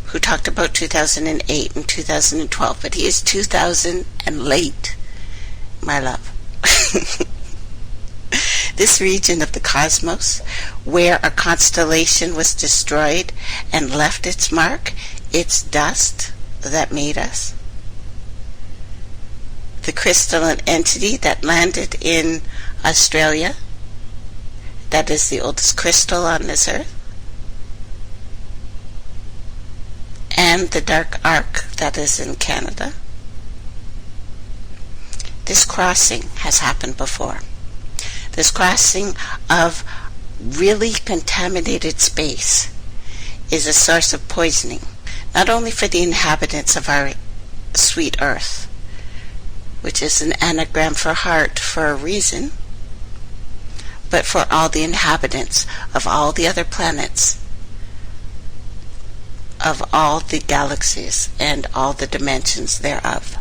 who talked about 2008 and 2012, but he is 2000 and late, my love. This region of the cosmos, where a constellation was destroyed and left its mark, It's dust that made us. The crystalline entity that landed in Australia, that is the oldest crystal on this earth. And the dark arc that is in Canada. This crossing has happened before. This crossing of really contaminated space is a source of poisoning, not only for the inhabitants of our sweet earth, which is an anagram for heart for a reason, but for all the inhabitants of all the other planets, of all the galaxies and all the dimensions thereof.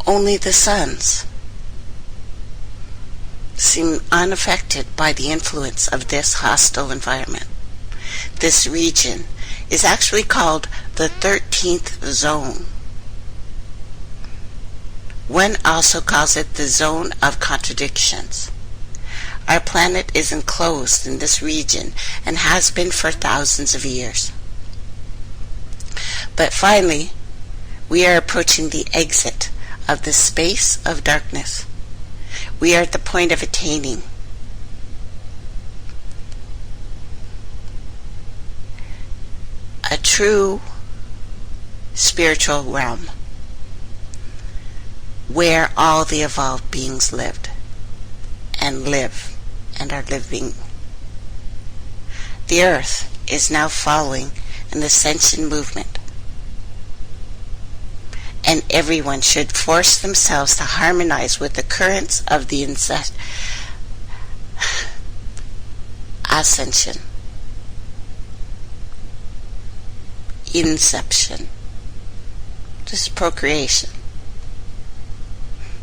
Only the suns seem unaffected by the influence of this hostile environment. This region is actually called the 13th zone. One also calls it the zone of contradictions. Our planet is enclosed in this region and has been for thousands of years. But finally, we are approaching the exit of the space of darkness. We are at the point of attaining a true spiritual realm where all the evolved beings lived and live and are living. The earth is now following an ascension movement, and everyone should force themselves to harmonize with the currents of the ascension. Inception. This is procreation.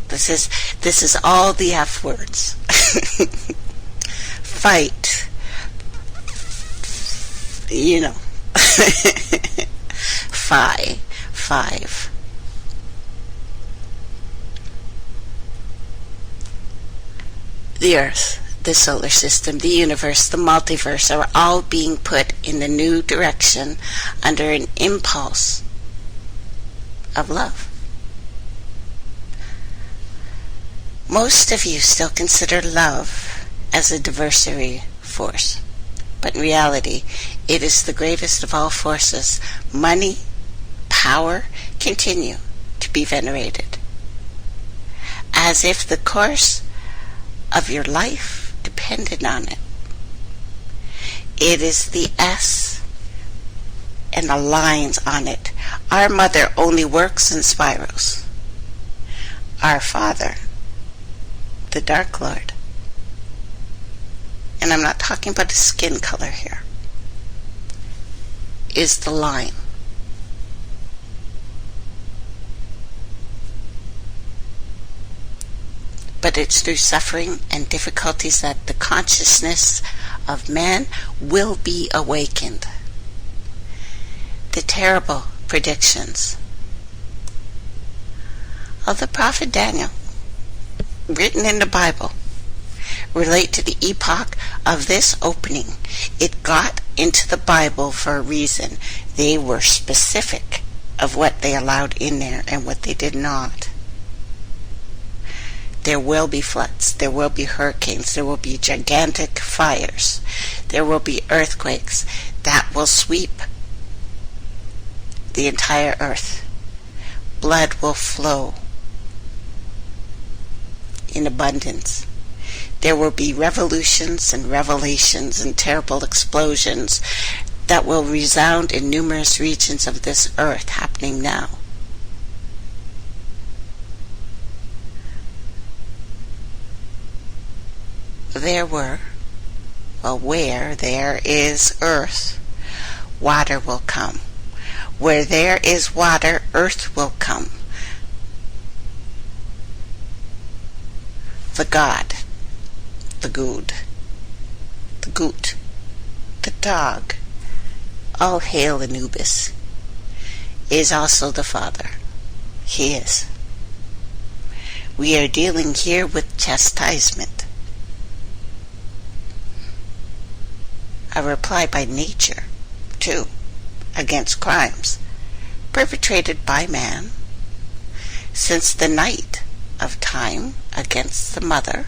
This is all the F words. Fight. You know. Five. The Earth, the solar system, the universe, the multiverse are all being put in a new direction under an impulse of love. Most of you still consider love as a diversionary force, but in reality, it is the greatest of all forces. Money, power continue to be venerated, as if the course of your life depended on it. It is the S and the lines on it. Our mother only works in spirals. Our father, the Dark Lord, and I'm not talking about the skin color here, is the line. But it's through suffering and difficulties that the consciousness of man will be awakened. The terrible predictions of the prophet Daniel, written in the Bible, relate to the epoch of this opening. It got into the Bible for a reason. They were specific of what they allowed in there and what they did not. There will be floods, there will be hurricanes, there will be gigantic fires, there will be earthquakes that will sweep the entire earth. Blood will flow in abundance. There will be revolutions and revelations and terrible explosions that will resound in numerous regions of this earth happening now. Where there is earth, water will come. Where there is water, earth will come. The God, the Good, the Goot, the dog, all hail Anubis, is also the Father. He is. We are dealing here with chastisement. a reply by nature, too, against crimes perpetrated by man since the night of time against the mother,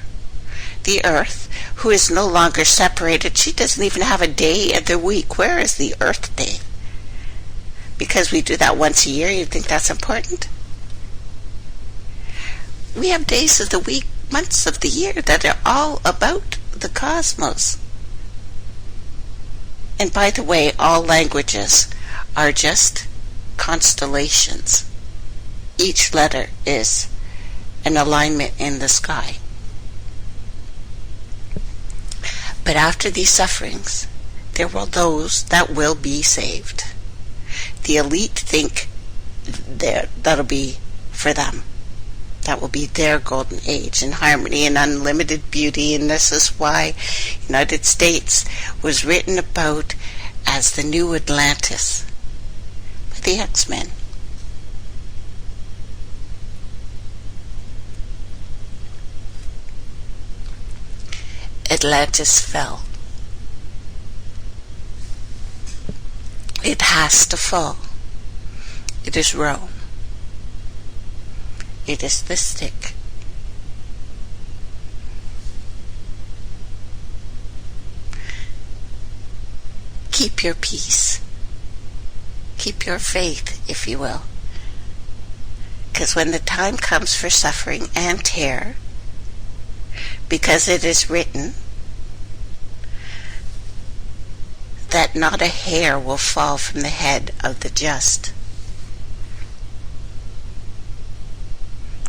the earth, who is no longer separated. She doesn't even have a day of the week. Where is the Earth Day? Because we do that once a year, you think that's important? We have days of the week, months of the year that are all about the cosmos. And by the way, all languages are just constellations. Each letter is an alignment in the sky. But after these sufferings, there will those that will be saved. The elite think that'll be for them. That will be their golden age in harmony and unlimited beauty, and this is why United States was written about as the new Atlantis by the X-Men. Atlantis fell. It has to fall. It is Rome. It is the stick. Keep your peace. Keep your faith, if you will. Because when the time comes for suffering and terror, because it is written that not a hair will fall from the head of the just.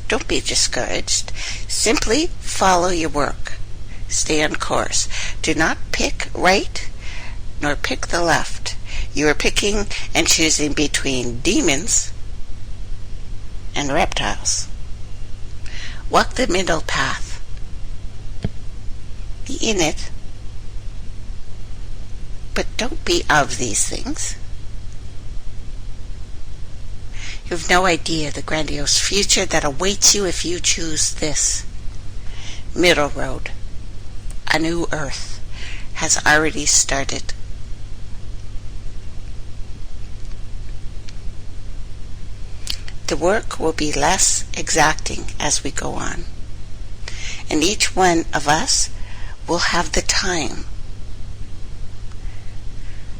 Don't be discouraged. Simply follow your work. Stay on course. Do not pick right nor pick the left. You are picking and choosing between demons and reptiles. Walk the middle path. Be in it, but don't be of these things. You have no idea the grandiose future that awaits you if you choose this middle road. A new earth has already started. The work will be less exacting as we go on, and each one of us will have the time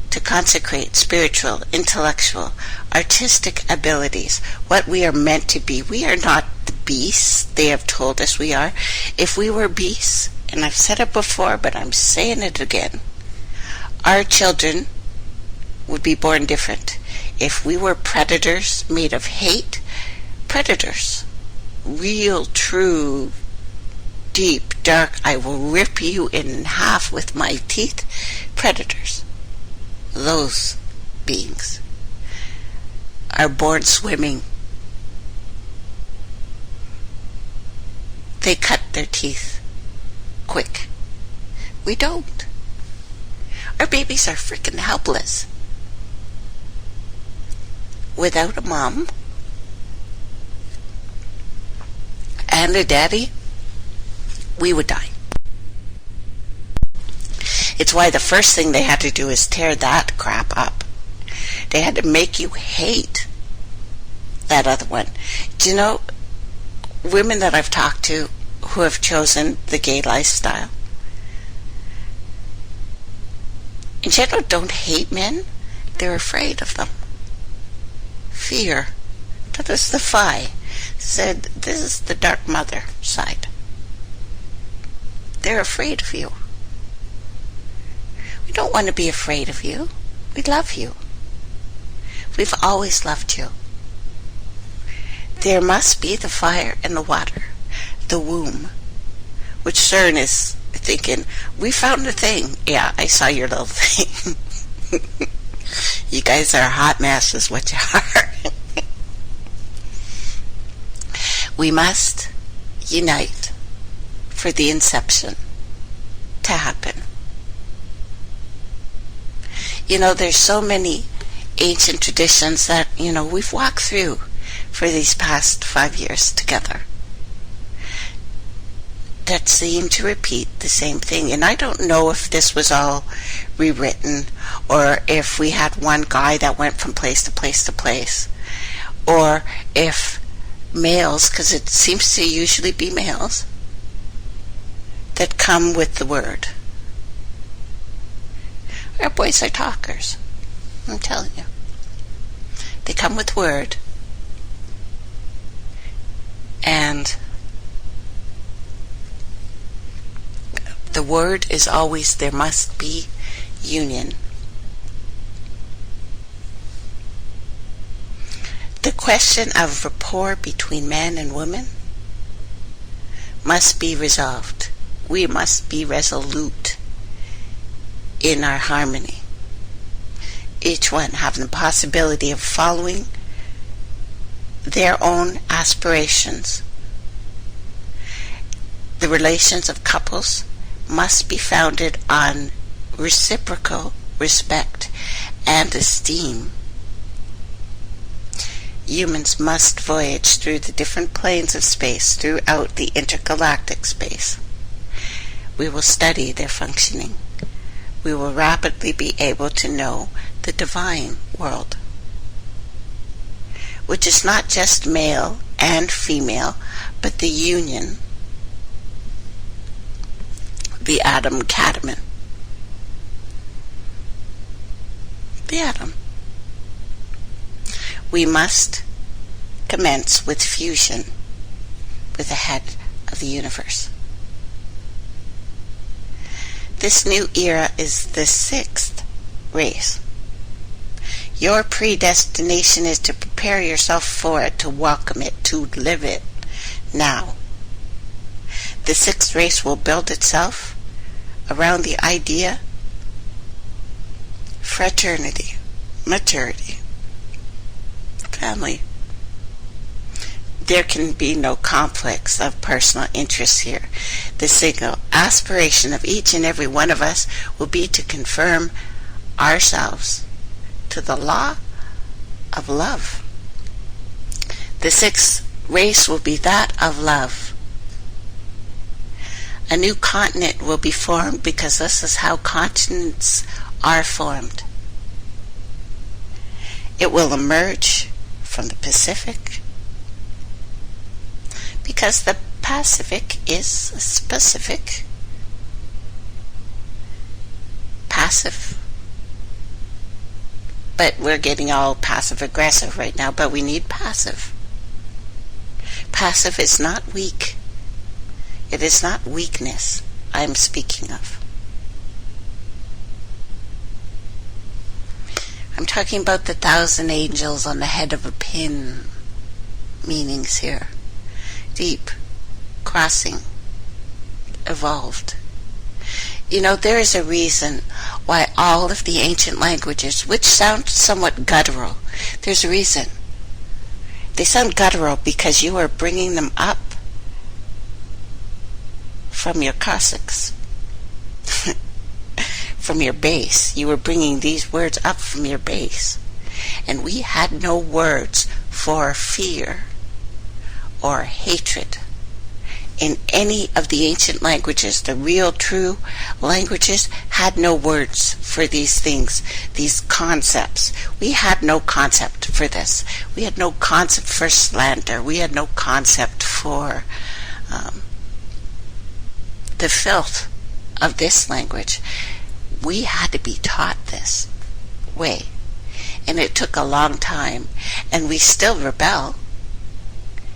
to consecrate spiritual, intellectual, artistic abilities, what we are meant to be. We are not the beasts they have told us we are. If we were beasts, and I've said it before, but I'm saying it again, our children would be born different. If we were predators made of hate, predators, real, true, deep, dark, I will rip you in half with my teeth, predators, those beings are born swimming. They cut their teeth quick. We don't. Our babies are freaking helpless. Without a mom and a daddy, we would die. It's why the first thing they had to do is tear that crap up. They had to make you hate that other one. Do you know, women that I've talked to who have chosen the gay lifestyle, in general, don't hate men. They're afraid of them. Fear. That is the Phi. Said, this is the dark mother side. They're afraid of you. We don't want to be afraid of you. We love you. We've always loved you. There must be the fire and the water, the womb, which CERN is thinking, we found a thing. Yeah, I saw your little thing. You guys are a hot mess is what you are. We must unite for the inception to happen. You know, there's so many ancient traditions that, we've walked through for these past 5 years together. that seem to repeat the same thing. And I don't know if this was all rewritten, or if we had one guy that went from place to place to place, or if males, because it seems to usually be males, that come with the word. Our boys are talkers, I'm telling you. They come with word, and the word is always, there must be union. The question of rapport between man and woman must be resolved. We must be resolute in our harmony. Each one having the possibility of following their own aspirations. The relations of couples must be founded on reciprocal respect and esteem. Humans must voyage through the different planes of space throughout the intergalactic space. We will study their functioning. We will rapidly be able to know the divine world, which is not just male and female, but the union, the atom catamin, the atom. We must commence with fusion with the head of the universe. This new era is the sixth race. Your predestination is to prepare yourself for it, to welcome it, to live it now. The sixth race will build itself around the idea, fraternity, maturity, family. There can be no conflicts of personal interest here. The single aspiration of each and every one of us will be to confirm ourselves to the law of love. The sixth race will be that of love. A new continent will be formed, because this is how continents are formed. It will emerge from the Pacific, because the Pacific is specific, passive. But we're getting all passive-aggressive right now, but we need passive. Passive is not weak. It is not weakness I'm speaking of. I'm talking about the 1,000 angels on the head of a pin meanings here. Deep, crossing, evolved. You know, there is a reason why all of the ancient languages, which sound somewhat guttural, there's a reason. They sound guttural because you are bringing them up from your coccyx, from your base. You were bringing these words up from your base. And we had no words for fear or hatred in any of the ancient languages. The real, true languages had no words for these things, these concepts. We had no concept for this. We had no concept for slander. We had no concept for the filth of this language. We had to be taught this way. And it took a long time. And we still rebel.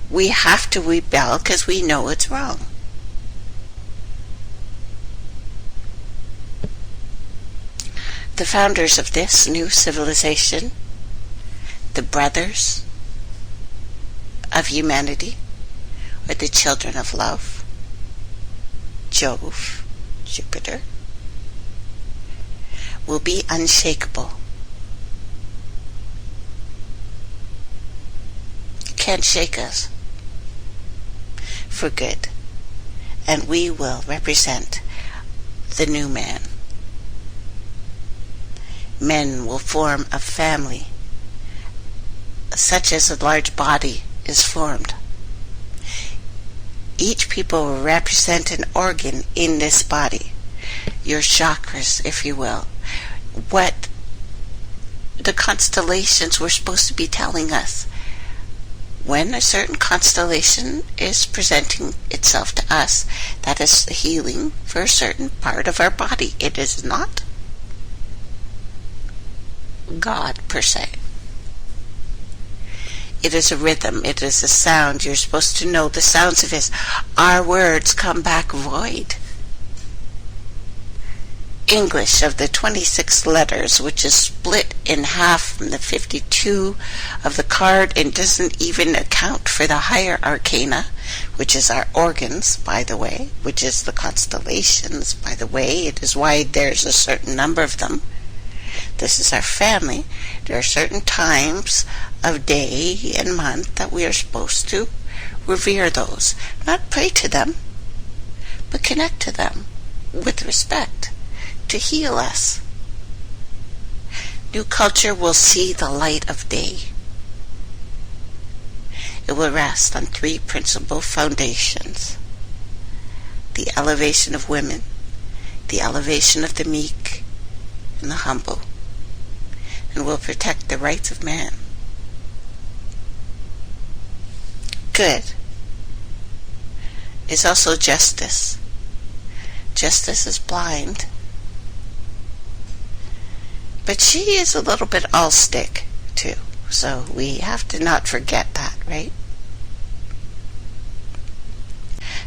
We have to rebel because we know it's wrong. The founders of this new civilization, the brothers of humanity, are the children of love, Jove, Jupiter, will be unshakable. You can't shake us for good. And we will represent the new man. Men will form a family, such as a large body is formed. Each people will represent an organ in this body. Your chakras, if you will. What the constellations were supposed to be telling us. When a certain constellation is presenting itself to us, that is healing for a certain part of our body. It is not God per se. It is a rhythm. It is a sound. You're supposed to know the sounds of it. Our words come back void. English, of the 26 letters, which is split in half from the 52 of the card and doesn't even account for the higher arcana, which is our organs, by the way, which is the constellations, by the way. It is why there's a certain number of them. This is our family. There are certain times of day and month that we are supposed to revere those. Not pray to them, but connect to them with respect to heal us. New culture will see the light of day. It will rest on three principal foundations: the elevation of women, the elevation of the meek and the humble, and will protect the rights of man. Good is also justice. Justice is blind, but she is a little bit all stick too, so we have to not forget that, right?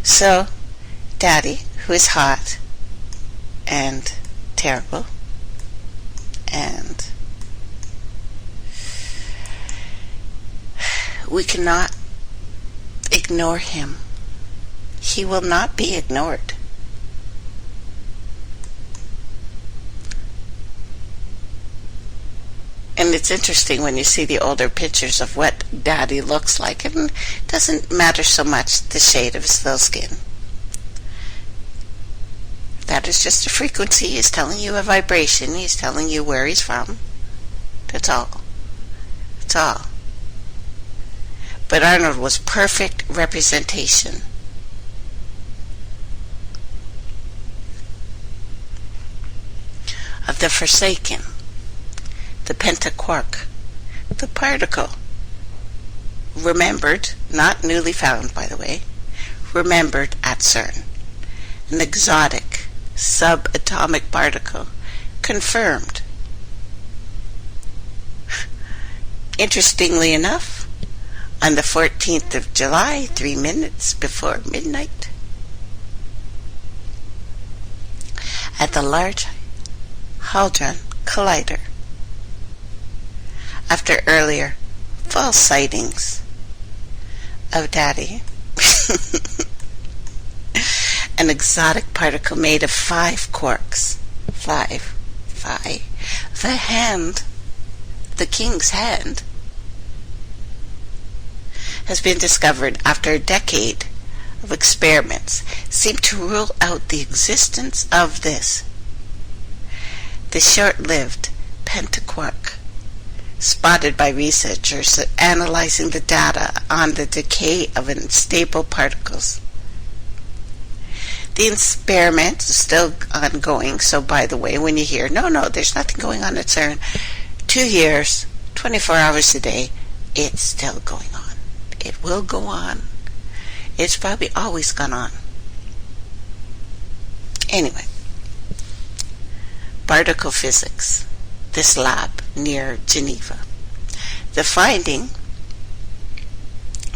So, Daddy, who is hot and terrible, and we cannot ignore him. He will not be ignored. And it's interesting when you see the older pictures of what Daddy looks like. It doesn't matter so much the shade of his little skin. That is just a frequency. He's telling you a vibration. He's telling you where he's from. That's all. That's all. But Arnold was perfect representation. Of the forsaken, the pentaquark, the particle, remembered, not newly found by the way, remembered at CERN, an exotic subatomic particle, confirmed. Interestingly enough, on the 14th of July, 3 minutes before midnight, at the Large Hadron Collider, after earlier false sightings of Daddy, an exotic particle made of 5 quarks, the hand, the king's hand, has been discovered after a decade of experiments, seem to rule out the existence of this. The short-lived pentaquark, spotted by researchers analyzing the data on the decay of unstable particles. The experiment is still ongoing, so by the way, when you hear, no, there's nothing going on at CERN, 2 years, 24 hours a day, it's still going on. It will go on. It's probably always gone on. Anyway, particle physics, this lab near Geneva. The finding,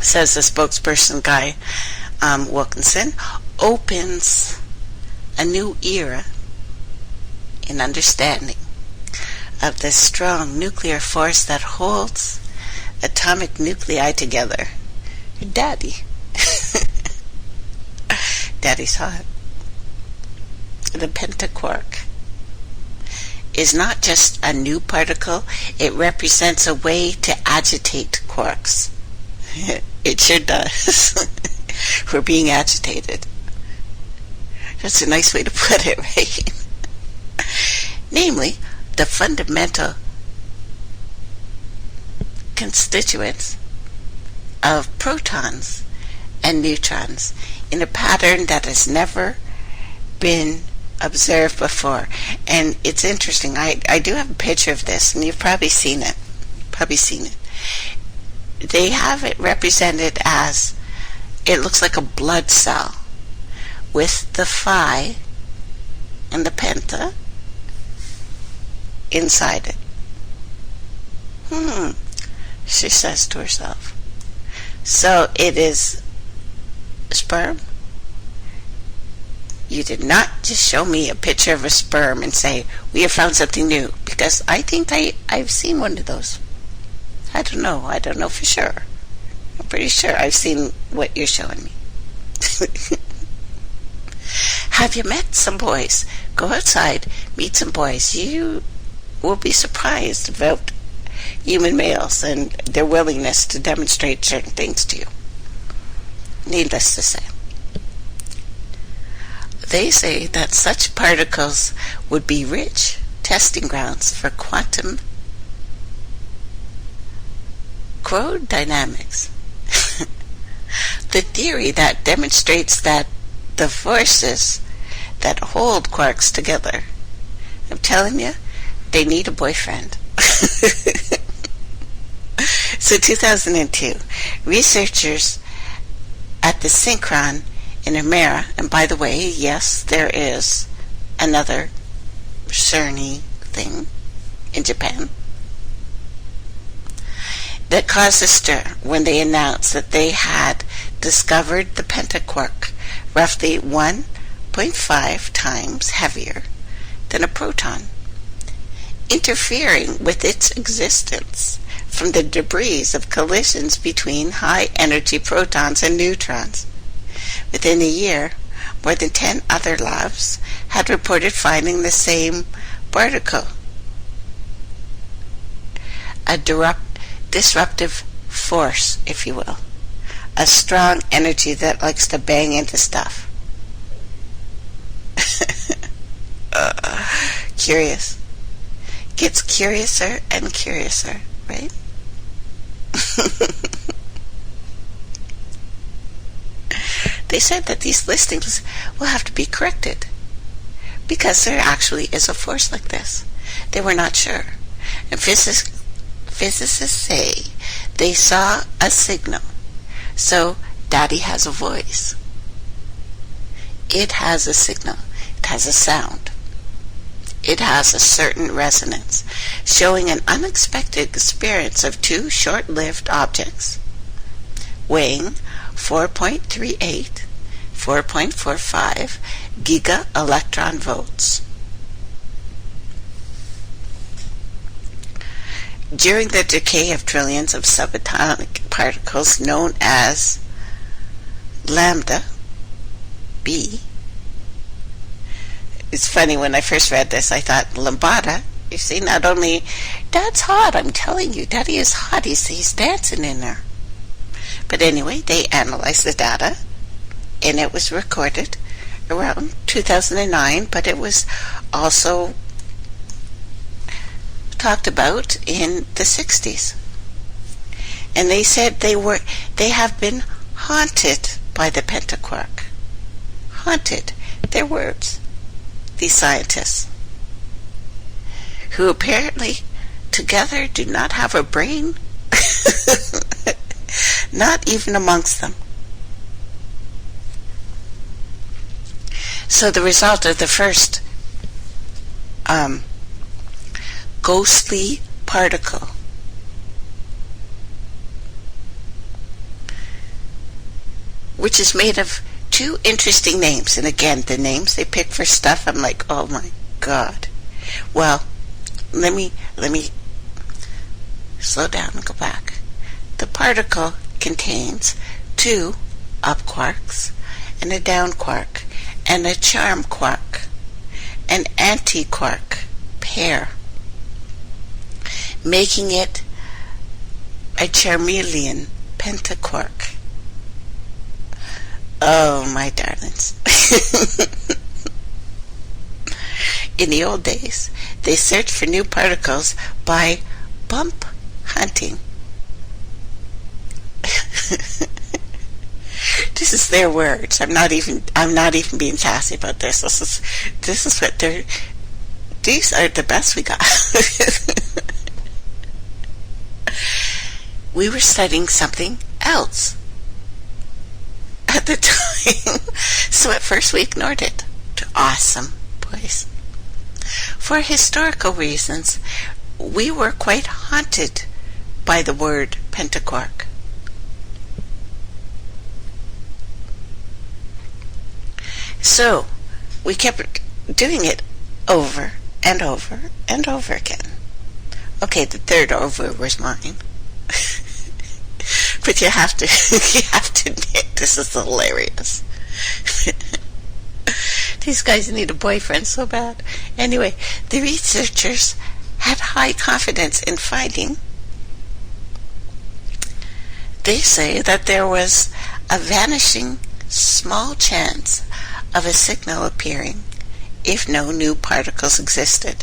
says the spokesperson Guy Wilkinson, opens a new era in understanding of the strong nuclear force that holds atomic nuclei together. Daddy. Daddy's hot. The pentaquark is not just a new particle, it represents a way to agitate quarks. It sure does. We're being agitated. That's a nice way to put it, right? Namely, the fundamental constituents of protons and neutrons in a pattern that has never been observed before. And it's interesting. I do have a picture of this, and you've probably seen it. They have it represented as, it looks like a blood cell with the phi and the penta inside it. She says to herself. So it is sperm. You did not just show me a picture of a sperm and say, we have found something new, because I think I've seen one of those. I don't know for sure. I'm pretty sure I've seen what you're showing me. Have you met some boys? Go outside, meet some boys. You will be surprised about human males and their willingness to demonstrate certain things to you. Needless to say. They say that such particles would be rich testing grounds for quantum dynamics. The theory that demonstrates that the forces that hold quarks together, I'm telling you, they need a boyfriend. So 2002, researchers at the Synchron in Amera, and by the way, yes, there is another CERN-y thing in Japan, that caused a stir when they announced that they had discovered the pentaquark roughly 1.5 times heavier than a proton, interfering with its existence from the debris of collisions between high-energy protons and neutrons. Within a year, more than 10 other labs had reported finding the same particle, a disruptive force, if you will, a strong energy that likes to bang into stuff. Curious. Gets curiouser and curiouser, right? They said that these listings will have to be corrected because there actually is a force like this. They were not sure. And physicists say they saw a signal. So Daddy has a voice. It has a signal. It has a sound. It has a certain resonance, showing an unexpected experience of two short-lived objects weighing 4.38, 4.45 giga-electron volts. During the decay of trillions of subatomic particles known as lambda b. It's funny, when I first read this, I thought, lambada? You see, not only, Dad's hot, I'm telling you, Daddy is hot, he's dancing in there. But anyway, they analyzed the data, and it was recorded around 2009, but it was also talked about in the 60s. And they said they have been haunted by the pentaquark. Haunted. Their words. These scientists, who apparently together do not have a brain, not even amongst them. So the result of the first ghostly particle which is made of two interesting names. And again, the names they pick for stuff, I'm like, oh my God. Well, let me slow down and go back. The particle contains two up quarks and a down quark and a charm quark, an anti-quark pair, making it a charmeleon pentaquark. Oh, my darlings. In the old days, they searched for new particles by bump hunting. To This is their words. I'm not even being sassy about this. This is what these are the best we got. We were studying something else at the time. So at first we ignored it. Awesome, boys. For historical reasons, we were quite haunted by the word pentaquark. So we kept doing it over and over and over again. Okay, the third over was mine. But you have to admit, this is hilarious. These guys need a boyfriend so bad. Anyway, the researchers had high confidence in finding. They say that there was a vanishing small chance of a signal appearing if no new particles existed.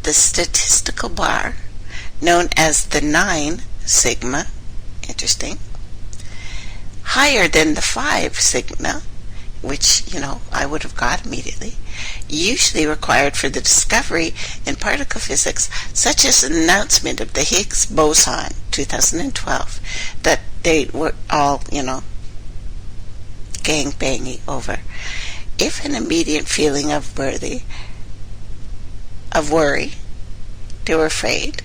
The statistical bar, known as the 9 sigma, interesting, higher than the 5 sigma, which, I would have got immediately, usually required for the discovery in particle physics, such as an announcement of the Higgs boson, 2012, that they were all, gang-banging over. If an immediate feeling of worry, they were afraid,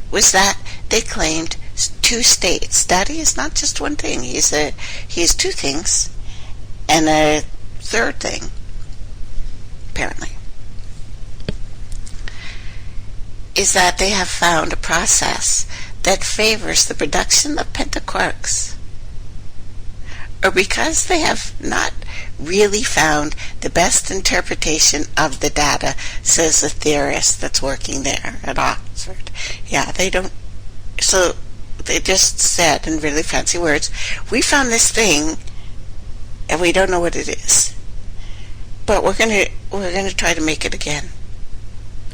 was that they claimed 2 states. Daddy is not just one thing. He is 2 things and a third thing, apparently. Is that they have found a process that favors the production of pentaquarks. Or because they have not really found the best interpretation of the data, says a theorist that's working there at Oxford. Yeah, they don't. So they just said in really fancy words, we found this thing and we don't know what it is, but we're gonna try to make it again.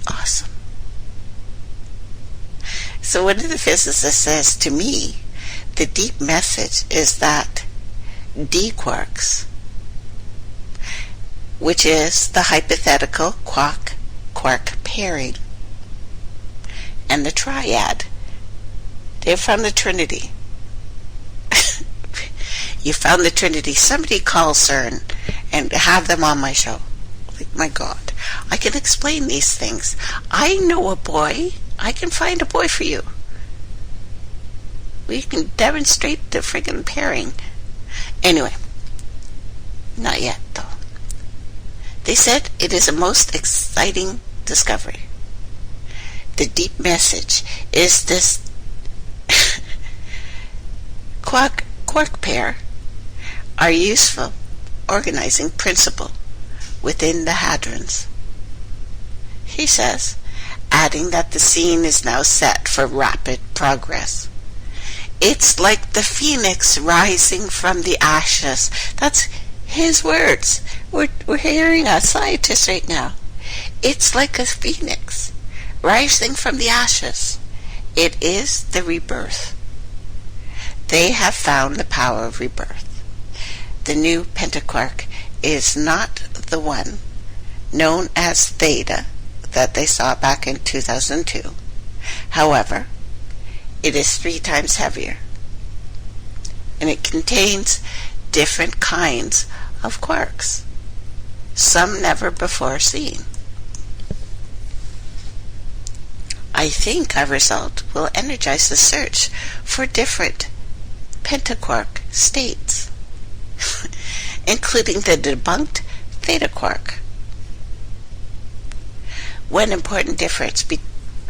Awesome. So one of the physicists says to me, the deep message is that D quarks, which is the hypothetical quark pairing, and the triad, they found the Trinity. You found the Trinity. Somebody call CERN and have them on my show. Like, my God, I can explain these things. I know a boy. I can find a boy for you. We can demonstrate the friggin' pairing. Anyway, not yet, though. They said it is a most exciting discovery. The deep message is this quark pair are useful organizing principle within the hadrons. He says, adding that the scene is now set for rapid progress. It's like the phoenix rising from the ashes. That's his words. We're hearing a scientist right now. It's like a phoenix rising from the ashes. It is the rebirth. They have found the power of rebirth. The new pentaquark is not the one known as theta that they saw back in 2002. However, it is 3 times heavier, and it contains different kinds of quarks, some never before seen. I think our result will energize the search for different pentaquark states, including the debunked theta quark. One important difference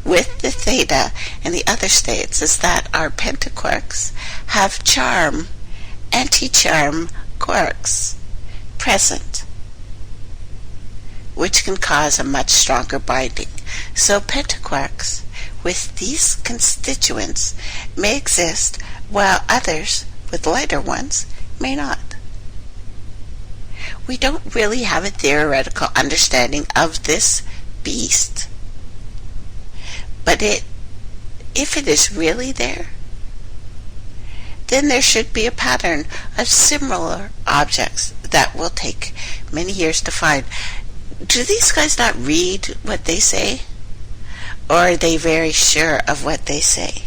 with the theta and the other states is that our pentaquarks have anti-charm quarks present, which can cause a much stronger binding. So pentaquarks with these constituents may exist, while others with lighter ones may not. We don't really have a theoretical understanding of this beast, but if it is really there, then there should be a pattern of similar objects that will take many years to find. Do these guys not read what they say? Or are they very sure of what they say?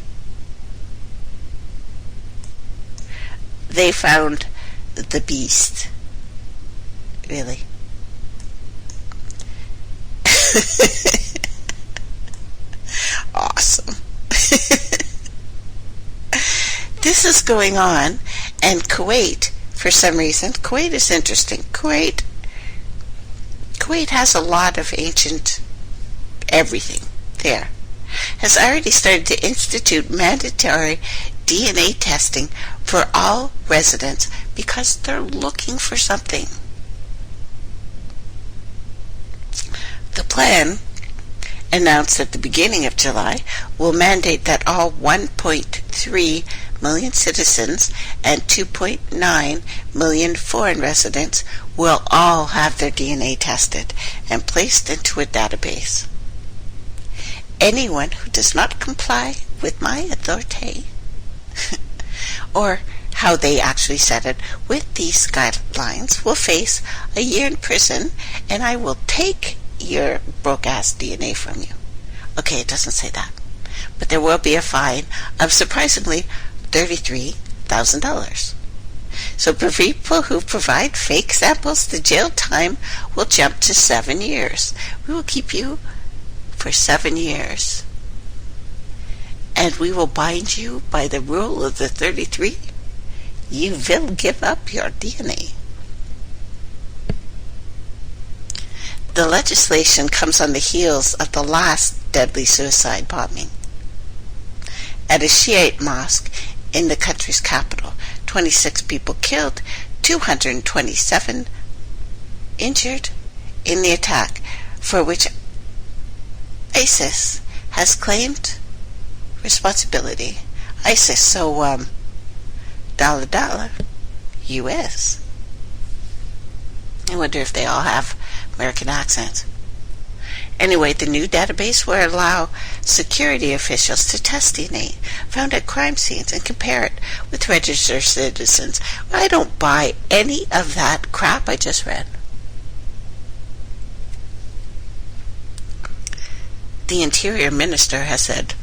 They found the beast. Really? Awesome. This is going on, and Kuwait, for some reason, Kuwait is interesting. Kuwait has a lot of ancient everything there. Has already started to institute mandatory DNA testing for all residents because they're looking for something. The plan, announced at the beginning of July, will mandate that all 1.3 million citizens and 2.9 million foreign residents will all have their DNA tested and placed into a database. Anyone who does not comply with my authority, or how they actually said it, with these guidelines will face a year in prison, and I will take your broke-ass DNA from you. Okay, it doesn't say that. But there will be a fine of, surprisingly, $33,000. So for people who provide fake samples, the jail time will jump to 7 years. We will keep you for 7 years. And we will bind you by the rule of the 33. You will give up your DNA. The legislation comes on the heels of the last deadly suicide bombing at a Shiite mosque in the country's capital. 26 people killed, 227 injured in the attack, for which ISIS has claimed responsibility. ISIS, so dollar, U.S. I wonder if they all have American accents. Anyway, the new database will allow security officials to test DNA found at crime scenes and compare it with registered citizens. I don't buy any of that crap I just read. The Interior Minister has said,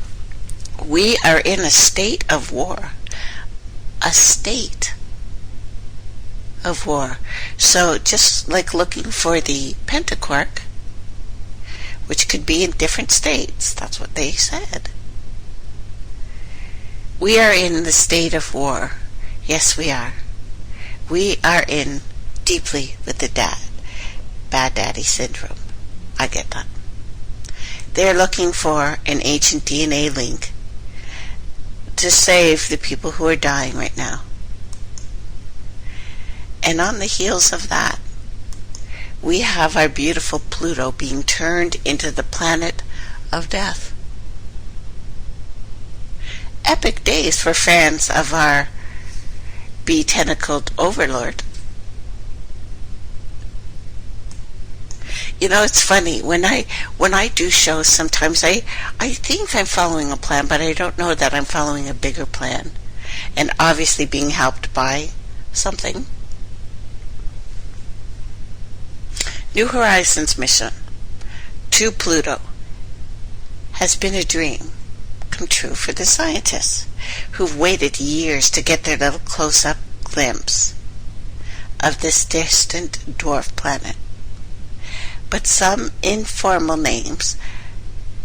"We are in a state of war." A state of war. So just like looking for the pentaquark, which could be in different states, that's what they said. We are in the state of war. Yes, we are. We are in deeply with the bad daddy syndrome. I get that. They're looking for an ancient DNA link to save the people who are dying right now. And on the heels of that, we have our beautiful Pluto being turned into the planet of death. Epic days for fans of our bee-tentacled overlord. You know, it's funny, when I do shows, sometimes I think I'm following a plan, but I don't know that I'm following a bigger plan. And obviously being helped by something. New Horizons mission to Pluto has been a dream come true for the scientists who've waited years to get their little close-up glimpse of this distant dwarf planet. But some informal names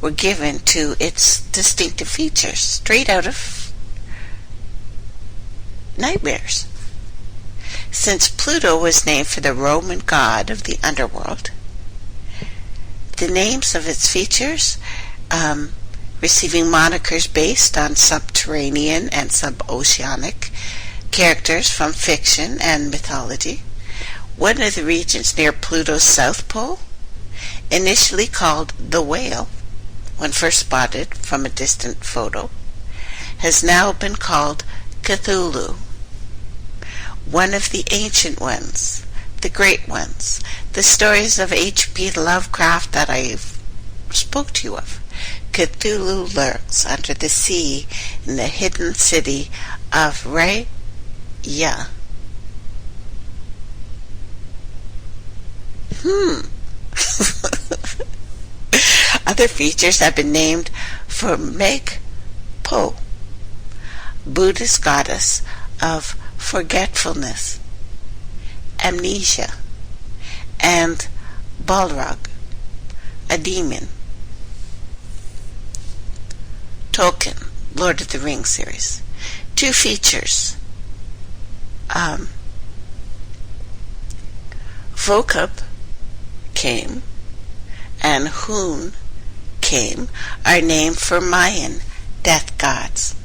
were given to its distinctive features straight out of nightmares. Since Pluto was named for the Roman god of the underworld, the names of its features receiving monikers based on subterranean and suboceanic characters from fiction and mythology. One of the regions near Pluto's south pole, initially called the Whale, when first spotted from a distant photo, has now been called Cthulhu. One of the ancient ones, the great ones, the stories of H.P. Lovecraft that I spoke to you of. Cthulhu lurks under the sea in the hidden city of Raya. Other features have been named for Meg Po, Buddhist goddess of forgetfulness, amnesia, and Balrog, a demon. Tolkien, Lord of the Rings series. 2 features. Vokab came and Hun came are named for Mayan death gods.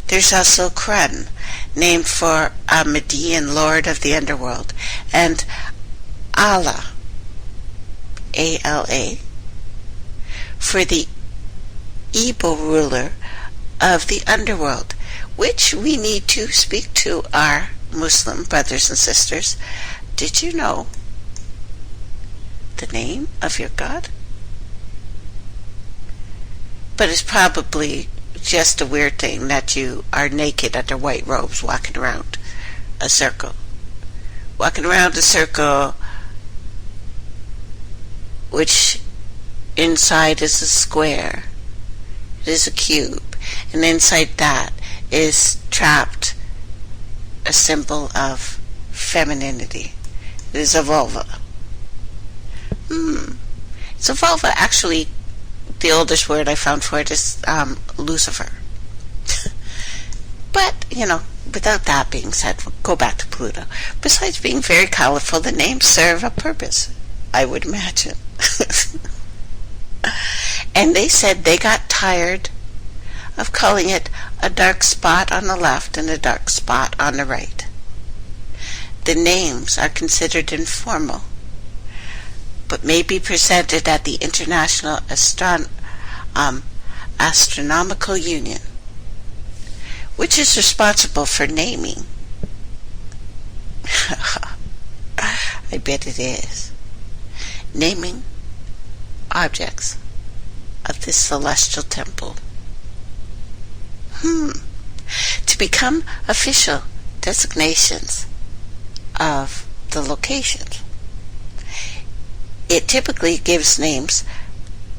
There's also Krun, named for a Median lord of the underworld, and Ala, A-L-A, for the Igbo ruler of the underworld, which we need to speak to our Muslim brothers and sisters. Did you know the name of your God? But it's probably just a weird thing that you are naked under white robes walking around a circle. Walking around a circle which inside is a square. It is a cube. And inside that is trapped a symbol of femininity. It is a vulva. It's a vulva. Actually, the oldest word I found for it is Lucifer. But, without that being said, we'll go back to Pluto. Besides being very colorful, the names serve a purpose, I would imagine. And they said they got tired of calling it a dark spot on the left and a dark spot on the right. The names are considered informal, but may be presented at the International Astronomical Union, which is responsible for naming. I bet it is. Naming objects of this celestial temple. To become official designations of the locations. It typically gives names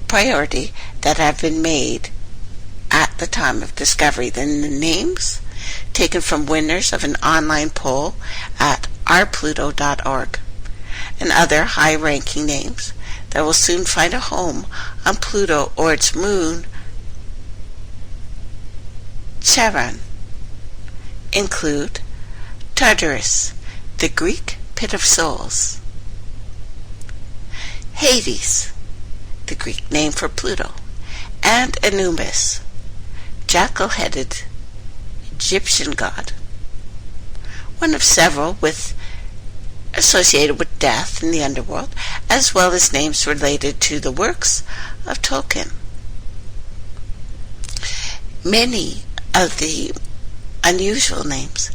priority that have been made at the time of discovery. Then the names taken from winners of an online poll at ourpluto.org and other high-ranking names that will soon find a home on Pluto or its moon, Charon, include Tartarus, the Greek pit of souls; Hades, the Greek name for Pluto; and Anubis, jackal-headed Egyptian god, one of several associated with death in the underworld, as well as names related to the works of Tolkien. Many of the unusual names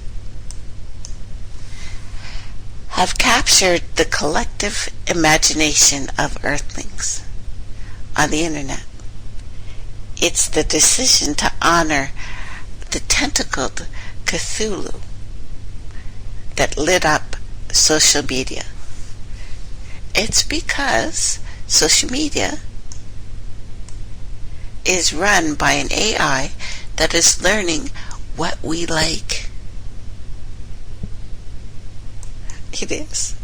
have captured the collective imagination of Earthlings on the internet. It's the decision to honor the tentacled Cthulhu that lit up social media. It's because social media is run by an AI that is learning what we like. It is.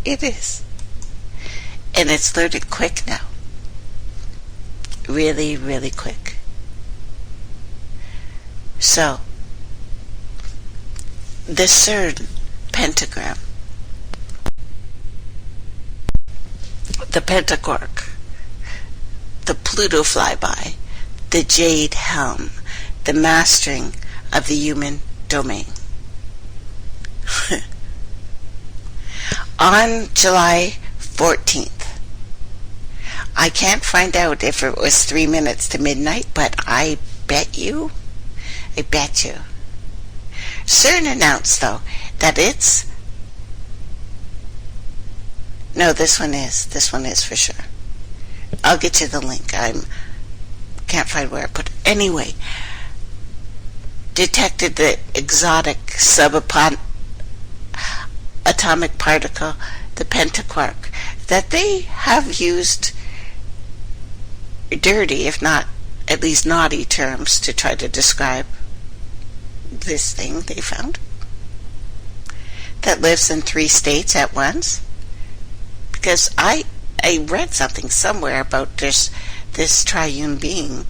It is. And it's learning quick now. Really, really quick. So, the CERN pentagram, the Pentacork, the Pluto flyby, the JADE HELM, the mastering of the human domain. On July 14th, I can't find out if it was 3 minutes to midnight, but I bet you, CERN announced, though, that this one is for sure. I'll get you the link. can't find where I put it. Anyway, detected the exotic subatomic particle, the pentaquark, that they have used dirty, if not at least naughty terms to try to describe this thing they found, that lives in 3 states at once. Because I read something somewhere about this triune being.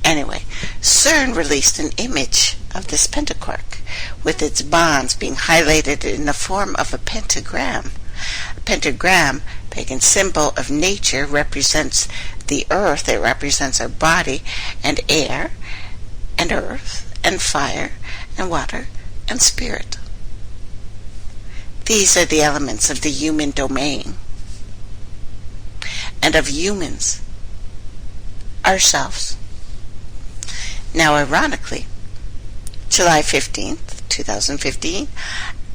Anyway, CERN released an image of this pentaquark with its bonds being highlighted in the form of a pentagram. A pentagram, pagan symbol of nature, represents the earth. It represents our body and air and earth and fire and water and spirit. These are the elements of the human domain and of humans, ourselves. Now, ironically, July 15th, 2015,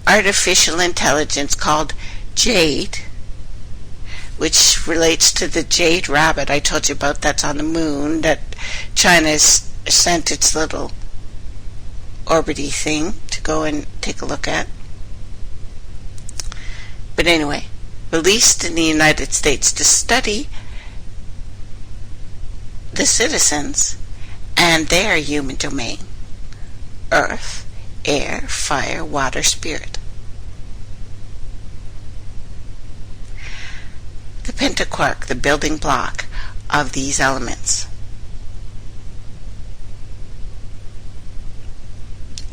artificial intelligence called JADE, which relates to the jade rabbit I told you about that's on the moon, that China's sent its little orbity thing to go and take a look at. But anyway, released in the United States to study the citizens and their human domain: earth, air, fire, water, spirit. The pentaquark, the building block of these elements.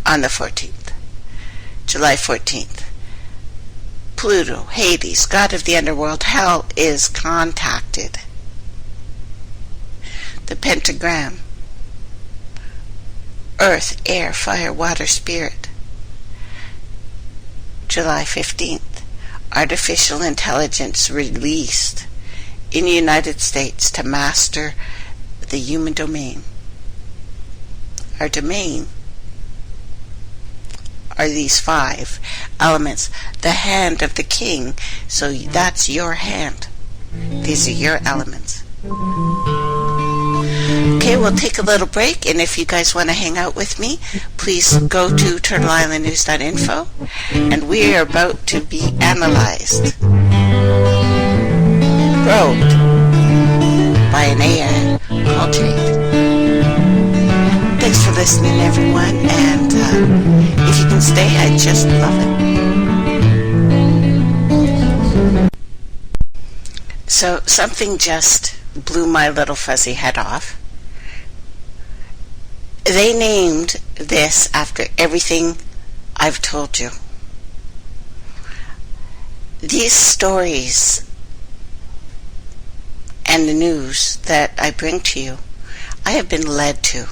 On the 14th, July 14th, Pluto, Hades, god of the underworld, hell, is contacted. The pentagram: earth, air, fire, water, spirit. July 15th, artificial intelligence released in the United States to master the human domain. Our domain are these 5 elements. The hand of the king, so that's your hand. These are your elements. Okay, we'll take a little break, and if you guys want to hang out with me, please go to turtleislandnews.info, and we are about to be analyzed, probed by an AI called JADE. Thanks for listening, everyone, and if you can stay, I'd just love it. So something just blew my little fuzzy head off. They named this after everything I've told you. These stories and the news that I bring to you, I have been led to.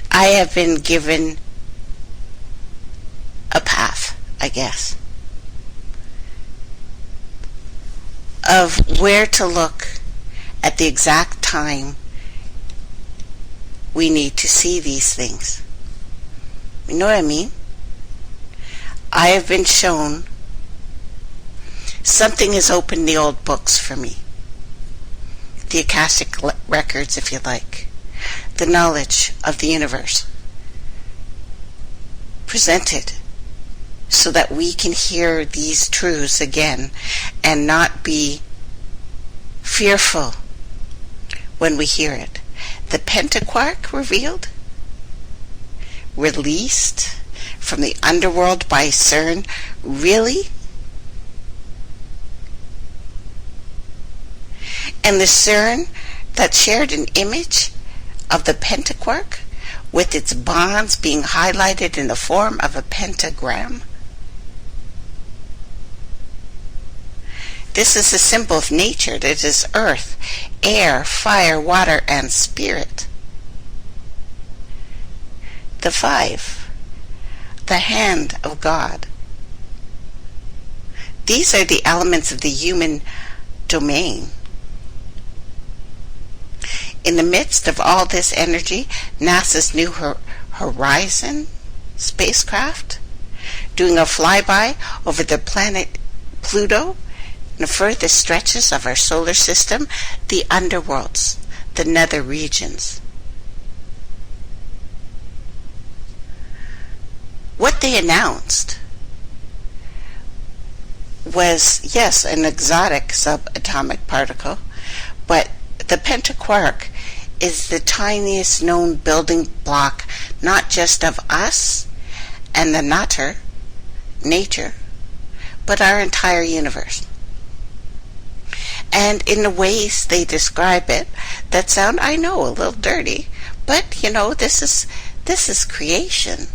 I have been given a path, I guess, of where to look at the exact time we need to see these things. You know what I mean? I have been shown something has opened the old books for me. The Akashic records, if you like. The knowledge of the universe presented so that we can hear these truths again and not be fearful when we hear it. The pentaquark revealed, released from the underworld by CERN. Really? And the CERN that shared an image of the pentaquark with its bonds being highlighted in the form of a pentagram. This is a symbol of nature. That is earth, air, fire, water, and spirit. The 5, the hand of God. These are the elements of the human domain. In the midst of all this energy, NASA's New Horizon spacecraft, doing a flyby over the planet Pluto, In the furthest stretches of our solar system, the underworlds, the nether regions. What they announced was, yes, an exotic subatomic particle, but the pentaquark is the tiniest known building block, not just of us and the nature, but our entire universe. And in the ways they describe it, that sound, I know, a little dirty, but this is creation.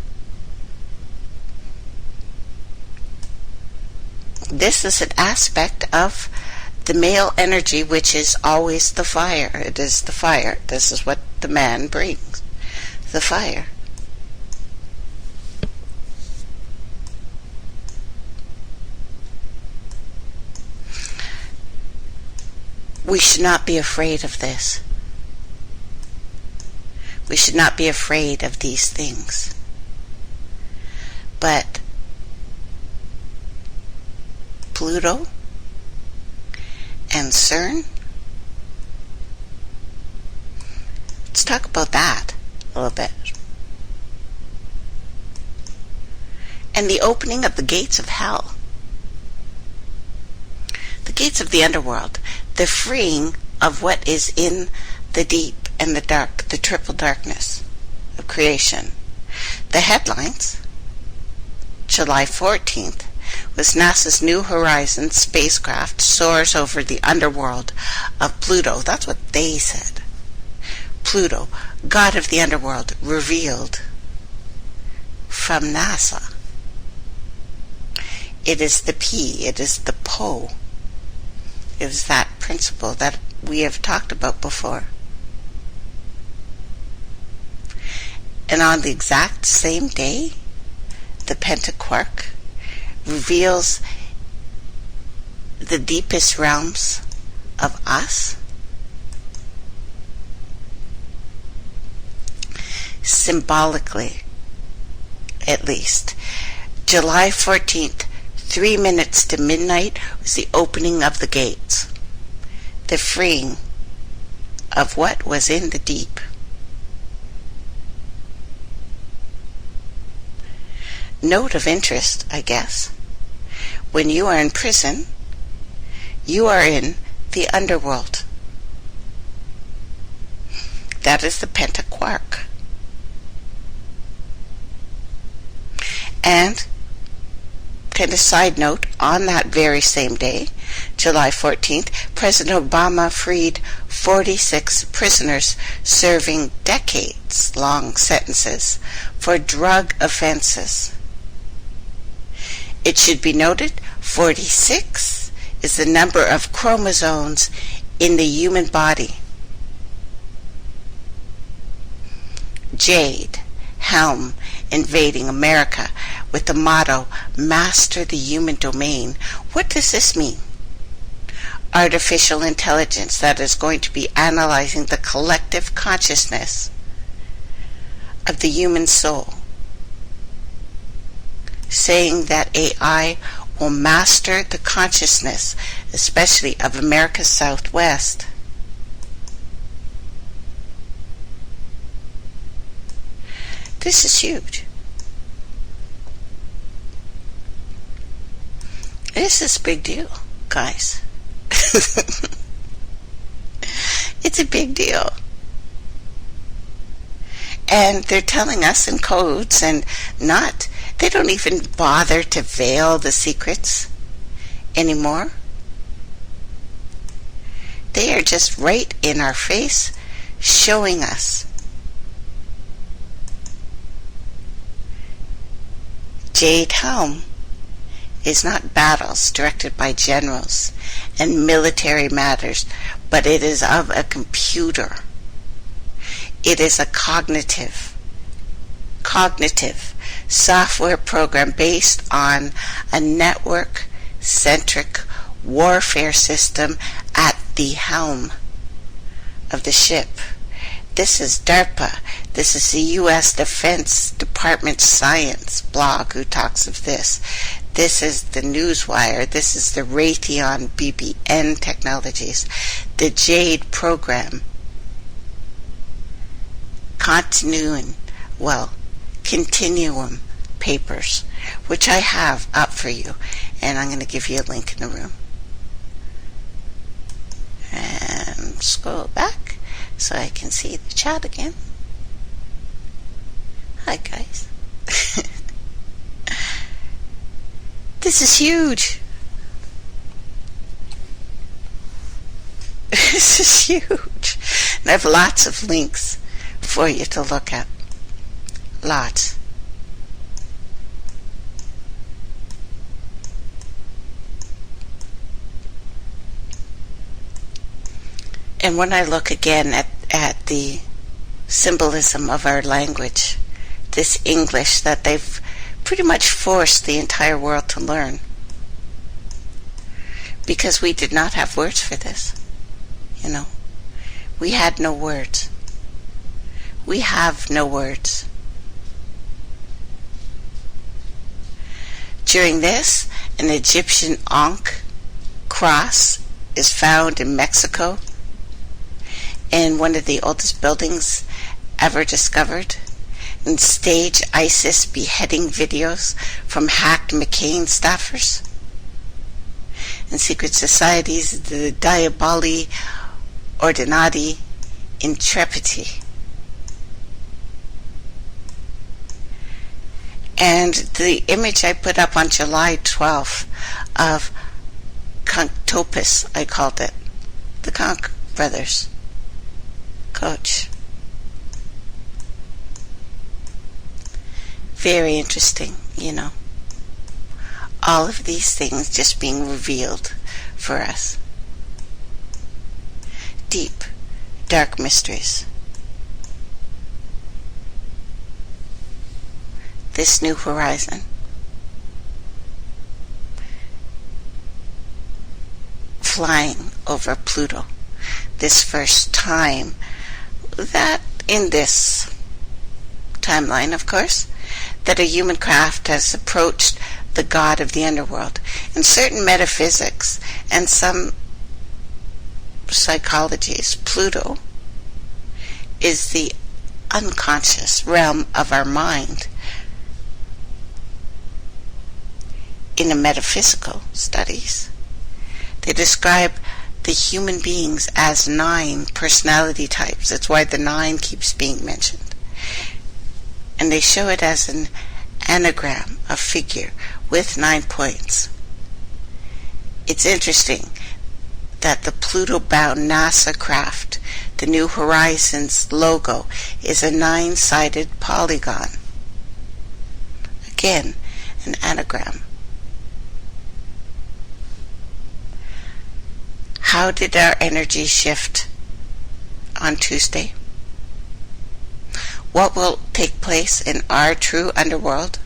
This is an aspect of the male energy, which is always the fire. It is the fire. This is what the man brings, the fire. We should not be afraid of this. We should not be afraid of these things. But Pluto and CERN, let's talk about that a little bit. And the opening of the gates of hell, the gates of the underworld, the freeing of what is in the deep and the dark, the triple darkness of creation. The headlines, July 14th, was NASA's New Horizons spacecraft soars over the underworld of Pluto. That's what they said. Pluto, god of the underworld, revealed from NASA. It is the P, it is the Po. It is that principle that we have talked about before. And on the exact same day, the pentaquark reveals the deepest realms of us, symbolically at least. July 14th, 3 minutes to midnight, was the opening of the gates, the freeing of what was in the deep. Note of interest, I guess. When you are in prison, you are in the underworld. That is the pentaquark. And, kind of side note, on that very same day, July 14th, President Obama freed 46 prisoners serving decades-long sentences for drug offenses. It should be noted, 46 is the number of chromosomes in the human body. JADE, HELM, invading America with the motto, Master the Human Domain. What does this mean? Artificial intelligence that is going to be analyzing the collective consciousness of the human soul, saying that AI will master the consciousness, especially of America's Southwest. This is huge. This is a big deal, guys. It's a big deal. And they're telling us in codes and they don't even bother to veil the secrets anymore. They are just right in our face showing us. JADE HELM is not battles directed by generals and military matters, but it is of a computer. It is a cognitive software program based on a network-centric warfare system at the helm of the ship. This is DARPA. This is the U.S. Defense Department Science blog who talks of this. This is the Newswire. This is the Raytheon BBN Technologies. The JADE program. Continuum papers, which I have up for you. And I'm going to give you a link in the room. And scroll back so I can see the chat again. Hi, guys. This is huge. This is huge. And I have lots of links for you to look at. Lots. And when I look again at the symbolism of our language, this English that they've pretty much forced the entire world to learn, because we did not have words for this, we had no words. We have no words. During this, an Egyptian Ankh cross is found in Mexico, in one of the oldest buildings ever discovered, and stage ISIS beheading videos from hacked McCain staffers, and secret societies, the Diaboli Ordinati Intrepidi. And the image I put up on July 12th of Conktopus, I called it, the Conk brothers, coach. Very interesting, all of these things just being revealed for us. Deep, dark mysteries. This new horizon. Flying over Pluto. This first time that in this timeline, of course, that a human craft has approached the god of the underworld. In certain metaphysics and some psychologies, Pluto is the unconscious realm of our mind. In the metaphysical studies, they describe the human beings as 9 personality types. That's why the 9 keeps being mentioned. And they show it as an anagram, a figure with 9 points. It's interesting that the Pluto-bound NASA craft, the New Horizons logo, is a 9-sided polygon. Again, an anagram. How did our energy shift on Tuesday? What will take place in our true underworld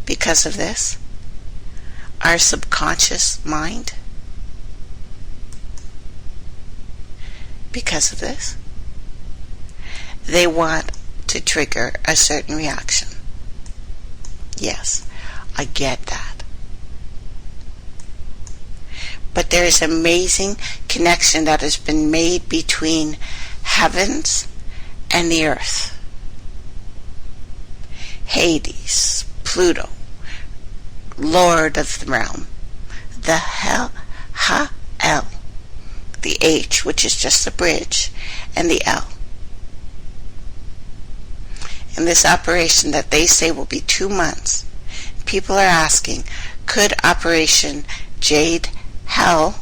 because of this? Our subconscious mind? Because of this? They want to trigger a certain reaction. Yes, I get that. But there is amazing connection that has been made between heavens and the earth. Hades, Pluto, Lord of the realm, the HELM, the H, which is just the bridge, and the L. In this operation that they say will be 2 months, people are asking, could Operation JADE HELM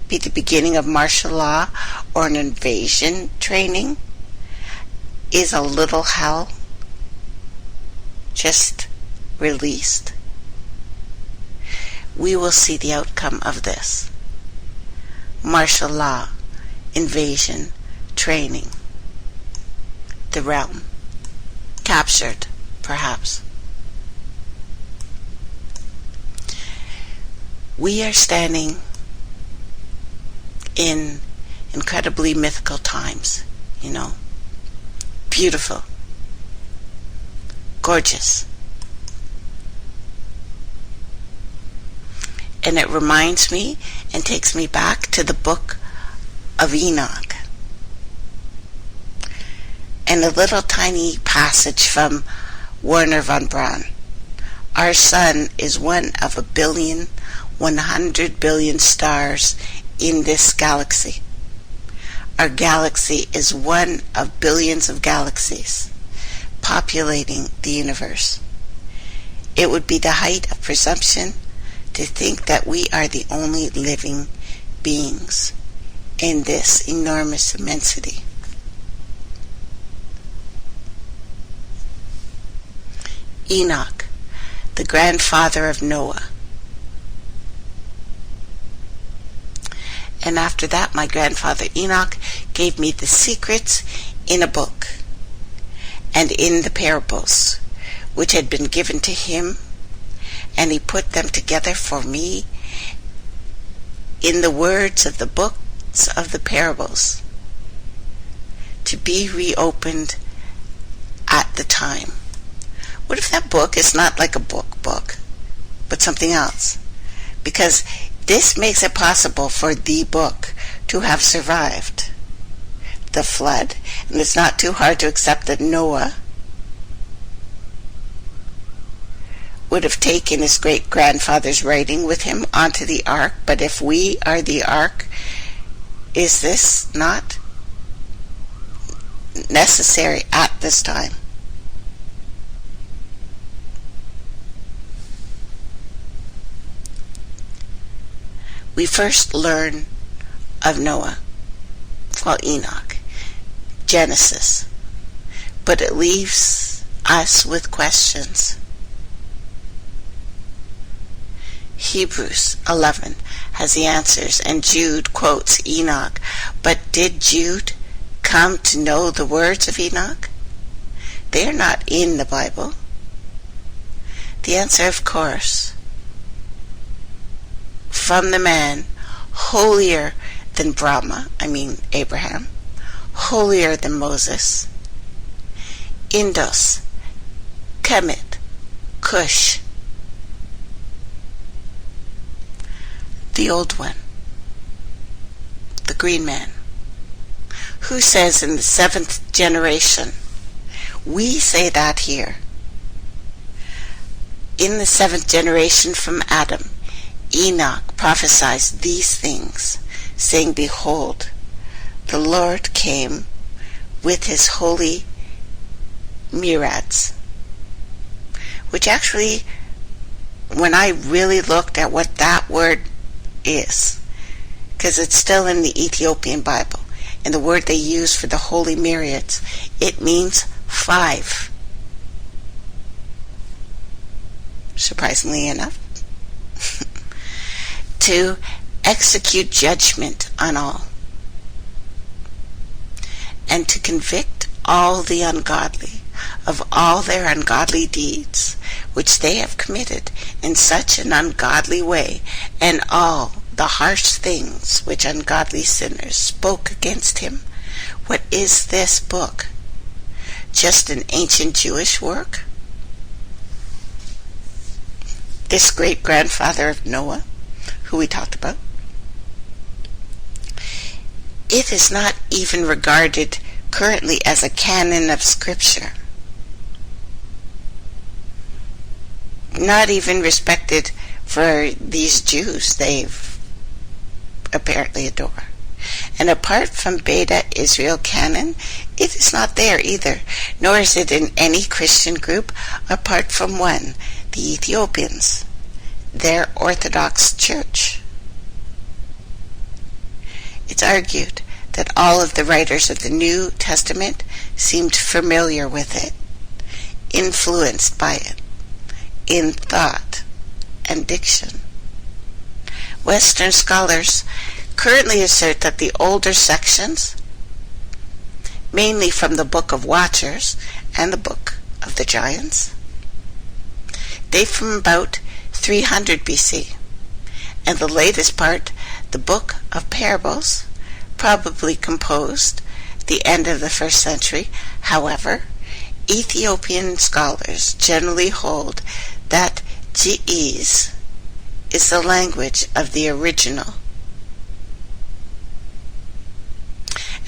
be the beginning of martial law or an invasion training? Is a little hell just released? We will see the outcome of this. Martial law, invasion, training. The realm. Captured, perhaps. We are standing in incredibly mythical times, Beautiful. Gorgeous. And it reminds me and takes me back to the book of Enoch. And a little tiny passage from Werner von Braun. Our sun is one of 100 billion stars in this galaxy. Our galaxy is one of billions of galaxies populating the universe. It would be the height of presumption to think that we are the only living beings in this enormous immensity. Enoch, the grandfather of Noah. And after that, my grandfather Enoch gave me the secrets in a book and in the parables which had been given to him, and he put them together for me in the words of the books of the parables to be reopened at the time. What if that book is not like a book, but something else? Because this makes it possible for the book to have survived the flood, and it's not too hard to accept that Noah would have taken his great-grandfather's writing with him onto the ark. But if we are the ark, is this not necessary at this time? We first learn of Noah, Enoch, Genesis, but it leaves us with questions. Hebrews 11 has the answers, and Jude quotes Enoch. But did Jude come to know the words of Enoch? They are not in the Bible. The answer, of course, from the man holier than Abraham, holier than Moses, Indus, Kemet, Cush, the old one, the green man, who says in the 7th generation. We say that here. In the 7th generation from Adam, Enoch prophesies these things, saying, Behold, the Lord came with his holy myriads. Which actually, when I really looked at what that word is, because it's still in the Ethiopian Bible, and the word they use for the holy myriads, it means 5. Surprisingly enough. To execute judgment on all, and to convict all the ungodly of all their ungodly deeds which they have committed in such an ungodly way, and all the harsh things which ungodly sinners spoke against him. What is this book? Just an ancient Jewish work? This great-grandfather of Noah, who we talked about? It is not even regarded currently as a canon of Scripture. Not even respected for these Jews they've apparently adore. And apart from Beta Israel canon, it is not there either, nor is it in any Christian group apart from one, the Ethiopians, their Orthodox Church. It's argued that all of the writers of the New Testament seemed familiar with it, influenced by it, in thought and diction. Western scholars currently assert that the older sections, mainly from the Book of Watchers and the Book of the Giants, date from about 300 BC, and the latest part, the Book of Parables, probably composed at the end of the 1st century. However, Ethiopian scholars generally hold that JADE is the language of the original,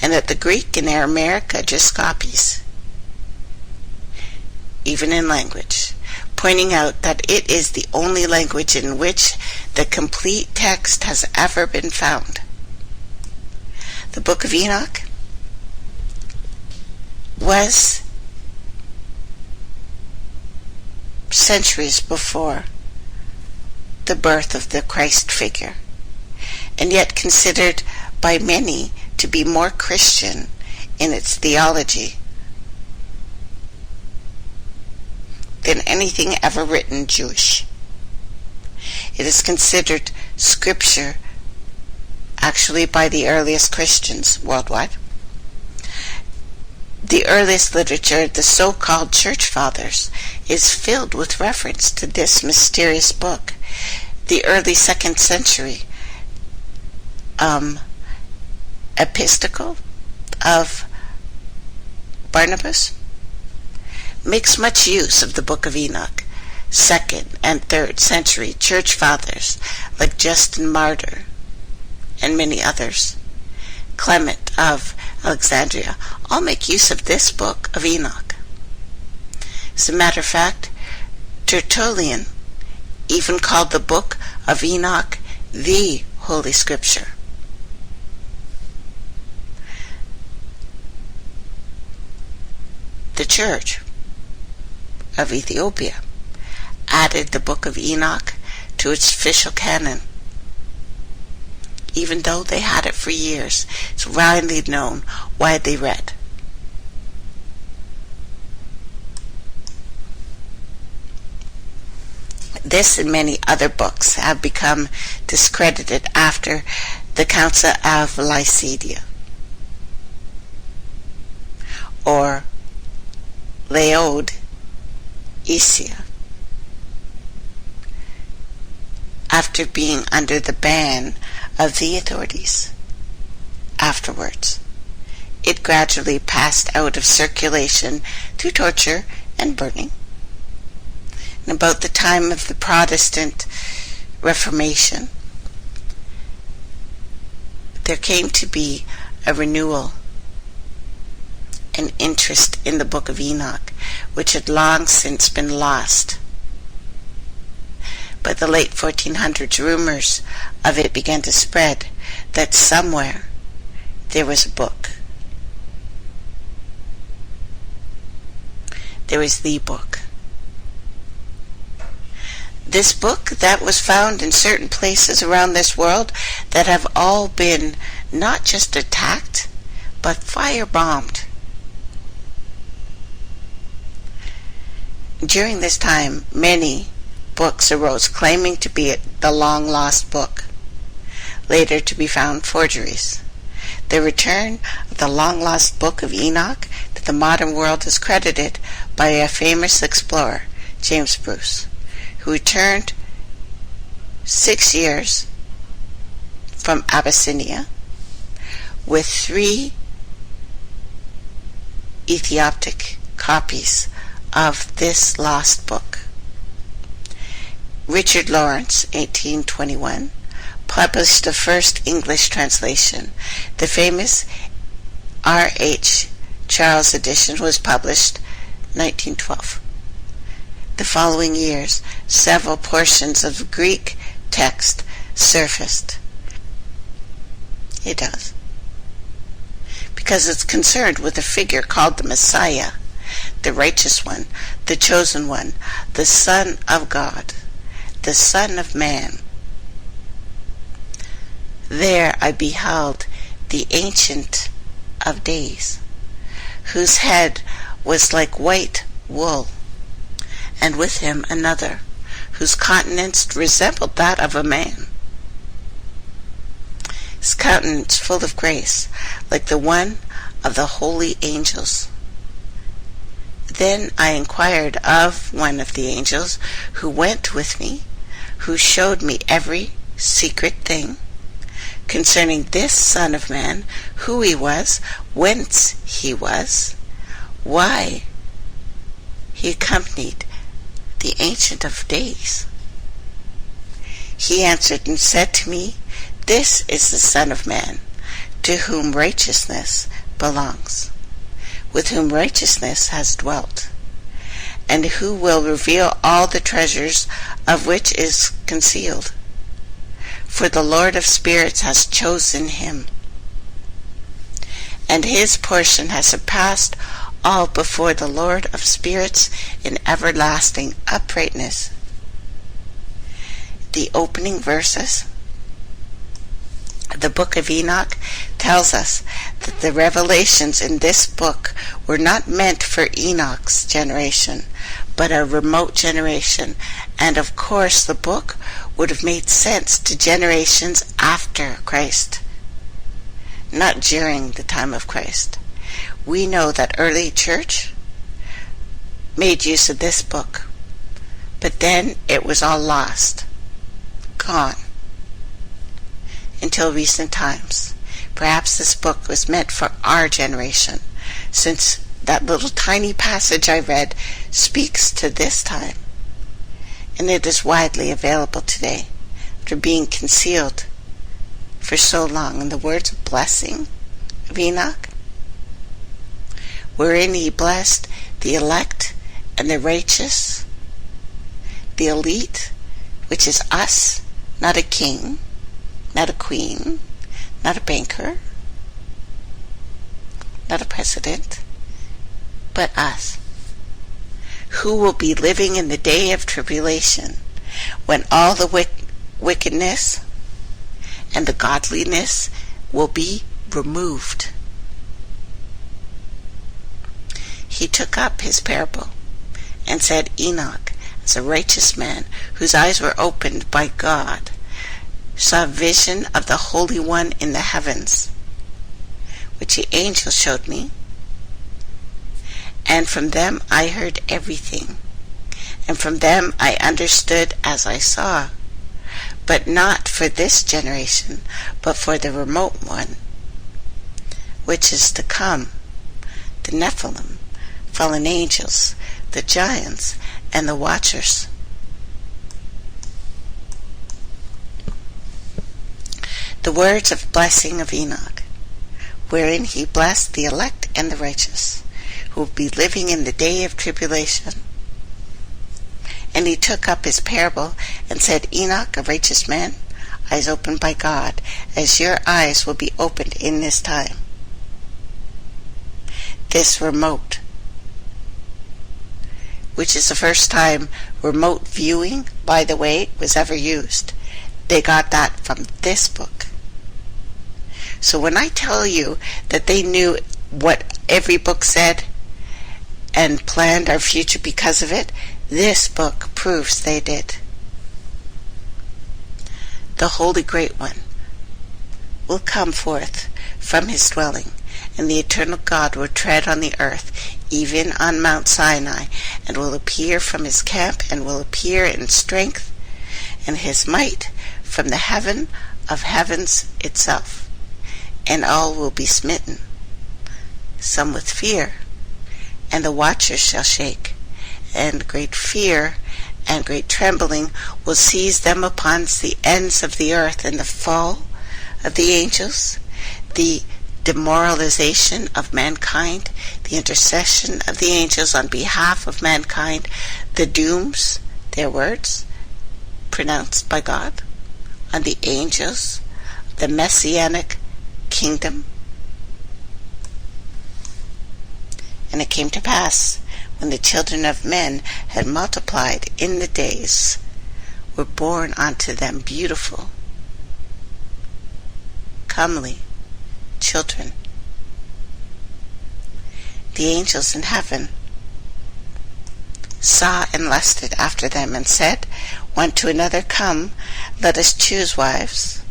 and that the Greek and Aramaic are just copies, even in language, pointing out that it is the only language in which the complete text has ever been found. The Book of Enoch was centuries before the birth of the Christ figure, and yet considered by many to be more Christian in its theology than anything ever written Jewish. It is considered scripture actually by the earliest Christians worldwide. The earliest literature, the so-called Church Fathers, is filled with reference to this mysterious book. The early 2nd century epistle of Barnabas makes much use of the Book of Enoch. 2nd and 3rd century Church Fathers like Justin Martyr and many others, Clement of Alexandria, all make use of this Book of Enoch. As a matter of fact, Tertullian even called the Book of Enoch the Holy Scripture. The Church of Ethiopia added the Book of Enoch to its official canon, even though they had it for years. It's widely known, widely read. This and many other books have become discredited after the Council of Laodicea, or Laodicea, after being under the ban of the authorities. Afterwards, it gradually passed out of circulation through torture and burning. And about the time of the Protestant Reformation, there came to be a renewal and interest in the Book of Enoch, which had long since been lost. By the late 1400s, rumors of it began to spread that somewhere there was a book. There was the book. This book that was found in certain places around this world that have all been not just attacked, but firebombed. During this time, many books arose claiming to be the long-lost book, later to be found forgeries. The return of the long-lost Book of Enoch to the modern world is credited by a famous explorer, James Bruce, who returned 6 years from Abyssinia with 3 Ethiopic copies of this lost book. Richard Lawrence, 1821, published the first English translation. The famous R.H. Charles edition was published 1912. The following years, several portions of Greek text surfaced. It does. Because it's concerned with a figure called the Messiah, the righteous one, the chosen one, the Son of God, the Son of Man. There I beheld the Ancient of Days, whose head was like white wool, and with him another, whose countenance resembled that of a man. His countenance full of grace, like the one of the holy angels. Then I inquired of one of the angels who went with me, who showed me every secret thing concerning this Son of Man, who he was, whence he was, why he accompanied the Ancient of Days. He answered and said to me, This is the Son of Man, to whom righteousness belongs, with whom righteousness has dwelt, and who will reveal all the treasures of which is concealed. For the Lord of spirits has chosen him, and his portion has surpassed all before the Lord of spirits in everlasting uprightness. The opening verses of the book of Enoch tells us that the revelations in this book were not meant for Enoch's generation, but a remote generation, and of course the book would have made sense to generations after Christ, not during the time of Christ. We know that early church made use of this book, but then it was all lost, gone, until recent times. Perhaps this book was meant for our generation, since that little tiny passage I read speaks to this time, and it is widely available today after being concealed for so long. In the words of blessing of Enoch, wherein he blessed the elect and the righteous, the elite, which is us, not a king, not a queen, not a banker, not a president, but us, who will be living in the day of tribulation, when all the wickedness and the godliness will be removed. He took up his parable and said, Enoch, as a righteous man whose eyes were opened by God, saw a vision of the Holy One in the heavens, which the angel showed me, and from them I heard everything, and from them I understood as I saw, but not for this generation, but for the remote one, which is to come, the Nephilim, fallen angels, the giants, and the watchers. The words of blessing of Enoch, wherein he blessed the elect and the righteous, who will be living in the day of tribulation. And he took up his parable and said, Enoch, a righteous man, eyes opened by God, as your eyes will be opened in this time. This remote, which is the first time remote viewing, by the way, was ever used. They got that from this book. So when I tell you that they knew what every book said and planned our future because of it, this book proves they did. The Holy Great One will come forth from his dwelling, and the eternal God will tread on the earth, even on Mount Sinai, and will appear from his camp, and will appear in strength and his might from the heaven of heavens itself. And all will be smitten, some with fear, and the watchers shall shake, and great fear and great trembling will seize them upon the ends of the earth, and the fall of the angels, the demoralization of mankind, the intercession of the angels on behalf of mankind, the dooms, their words, pronounced by God, on the angels, the messianic kingdom. And it came to pass, when the children of men had multiplied in the days, were born unto them beautiful, comely children. The angels in heaven saw and lusted after them, and said one to another, Come, let us choose wives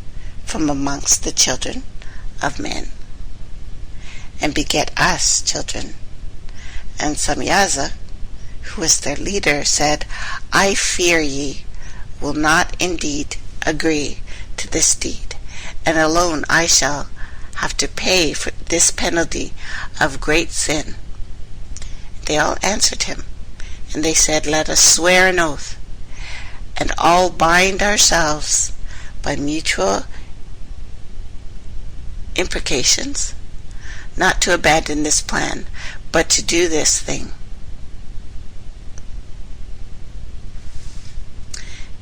from amongst the children of men, and beget us children. And Samyaza, who was their leader, said, I fear ye will not indeed agree to this deed, and alone I shall have to pay for this penalty of great sin. They all answered him, and they said, Let us swear an oath, and all bind ourselves by mutual imprecations, not to abandon this plan, but to do this thing.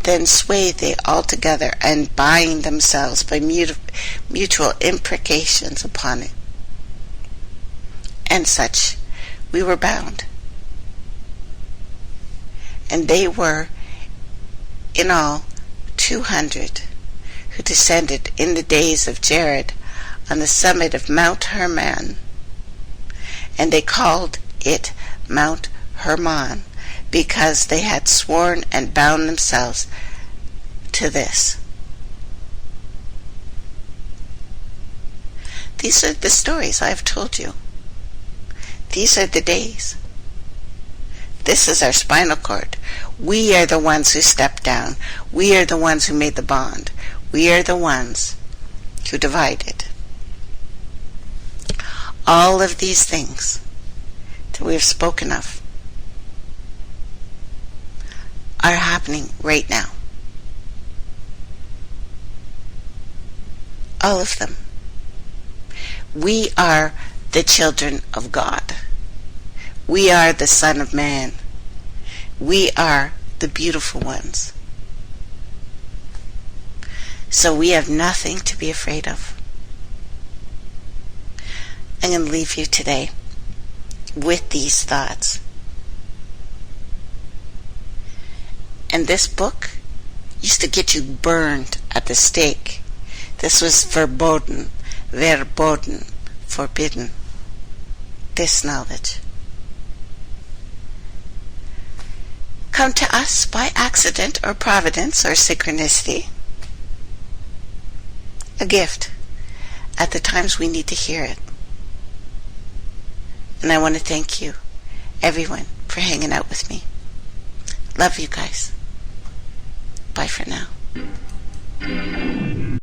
Then sway they all together and bind themselves by mutual imprecations upon it. And such we were bound. And they were in all 200 who descended in the days of JADE on the summit of Mount Hermon. And they called it Mount Hermon, because they had sworn and bound themselves to this. These are the stories I have told you. These are the days. This is our spinal cord. We are the ones who stepped down. We are the ones who made the bond. We are the ones who divided. All of these things that we have spoken of are happening right now. All of them. We are the children of God. We are the Son of Man. We are the beautiful ones. So we have nothing to be afraid of. I'm going to leave you today with these thoughts. And this book used to get you burned at the stake. This was verboten, forbidden. This knowledge. Come to us by accident or providence or synchronicity. A gift at the times we need to hear it. And I want to thank you, everyone, for hanging out with me. Love you guys. Bye for now.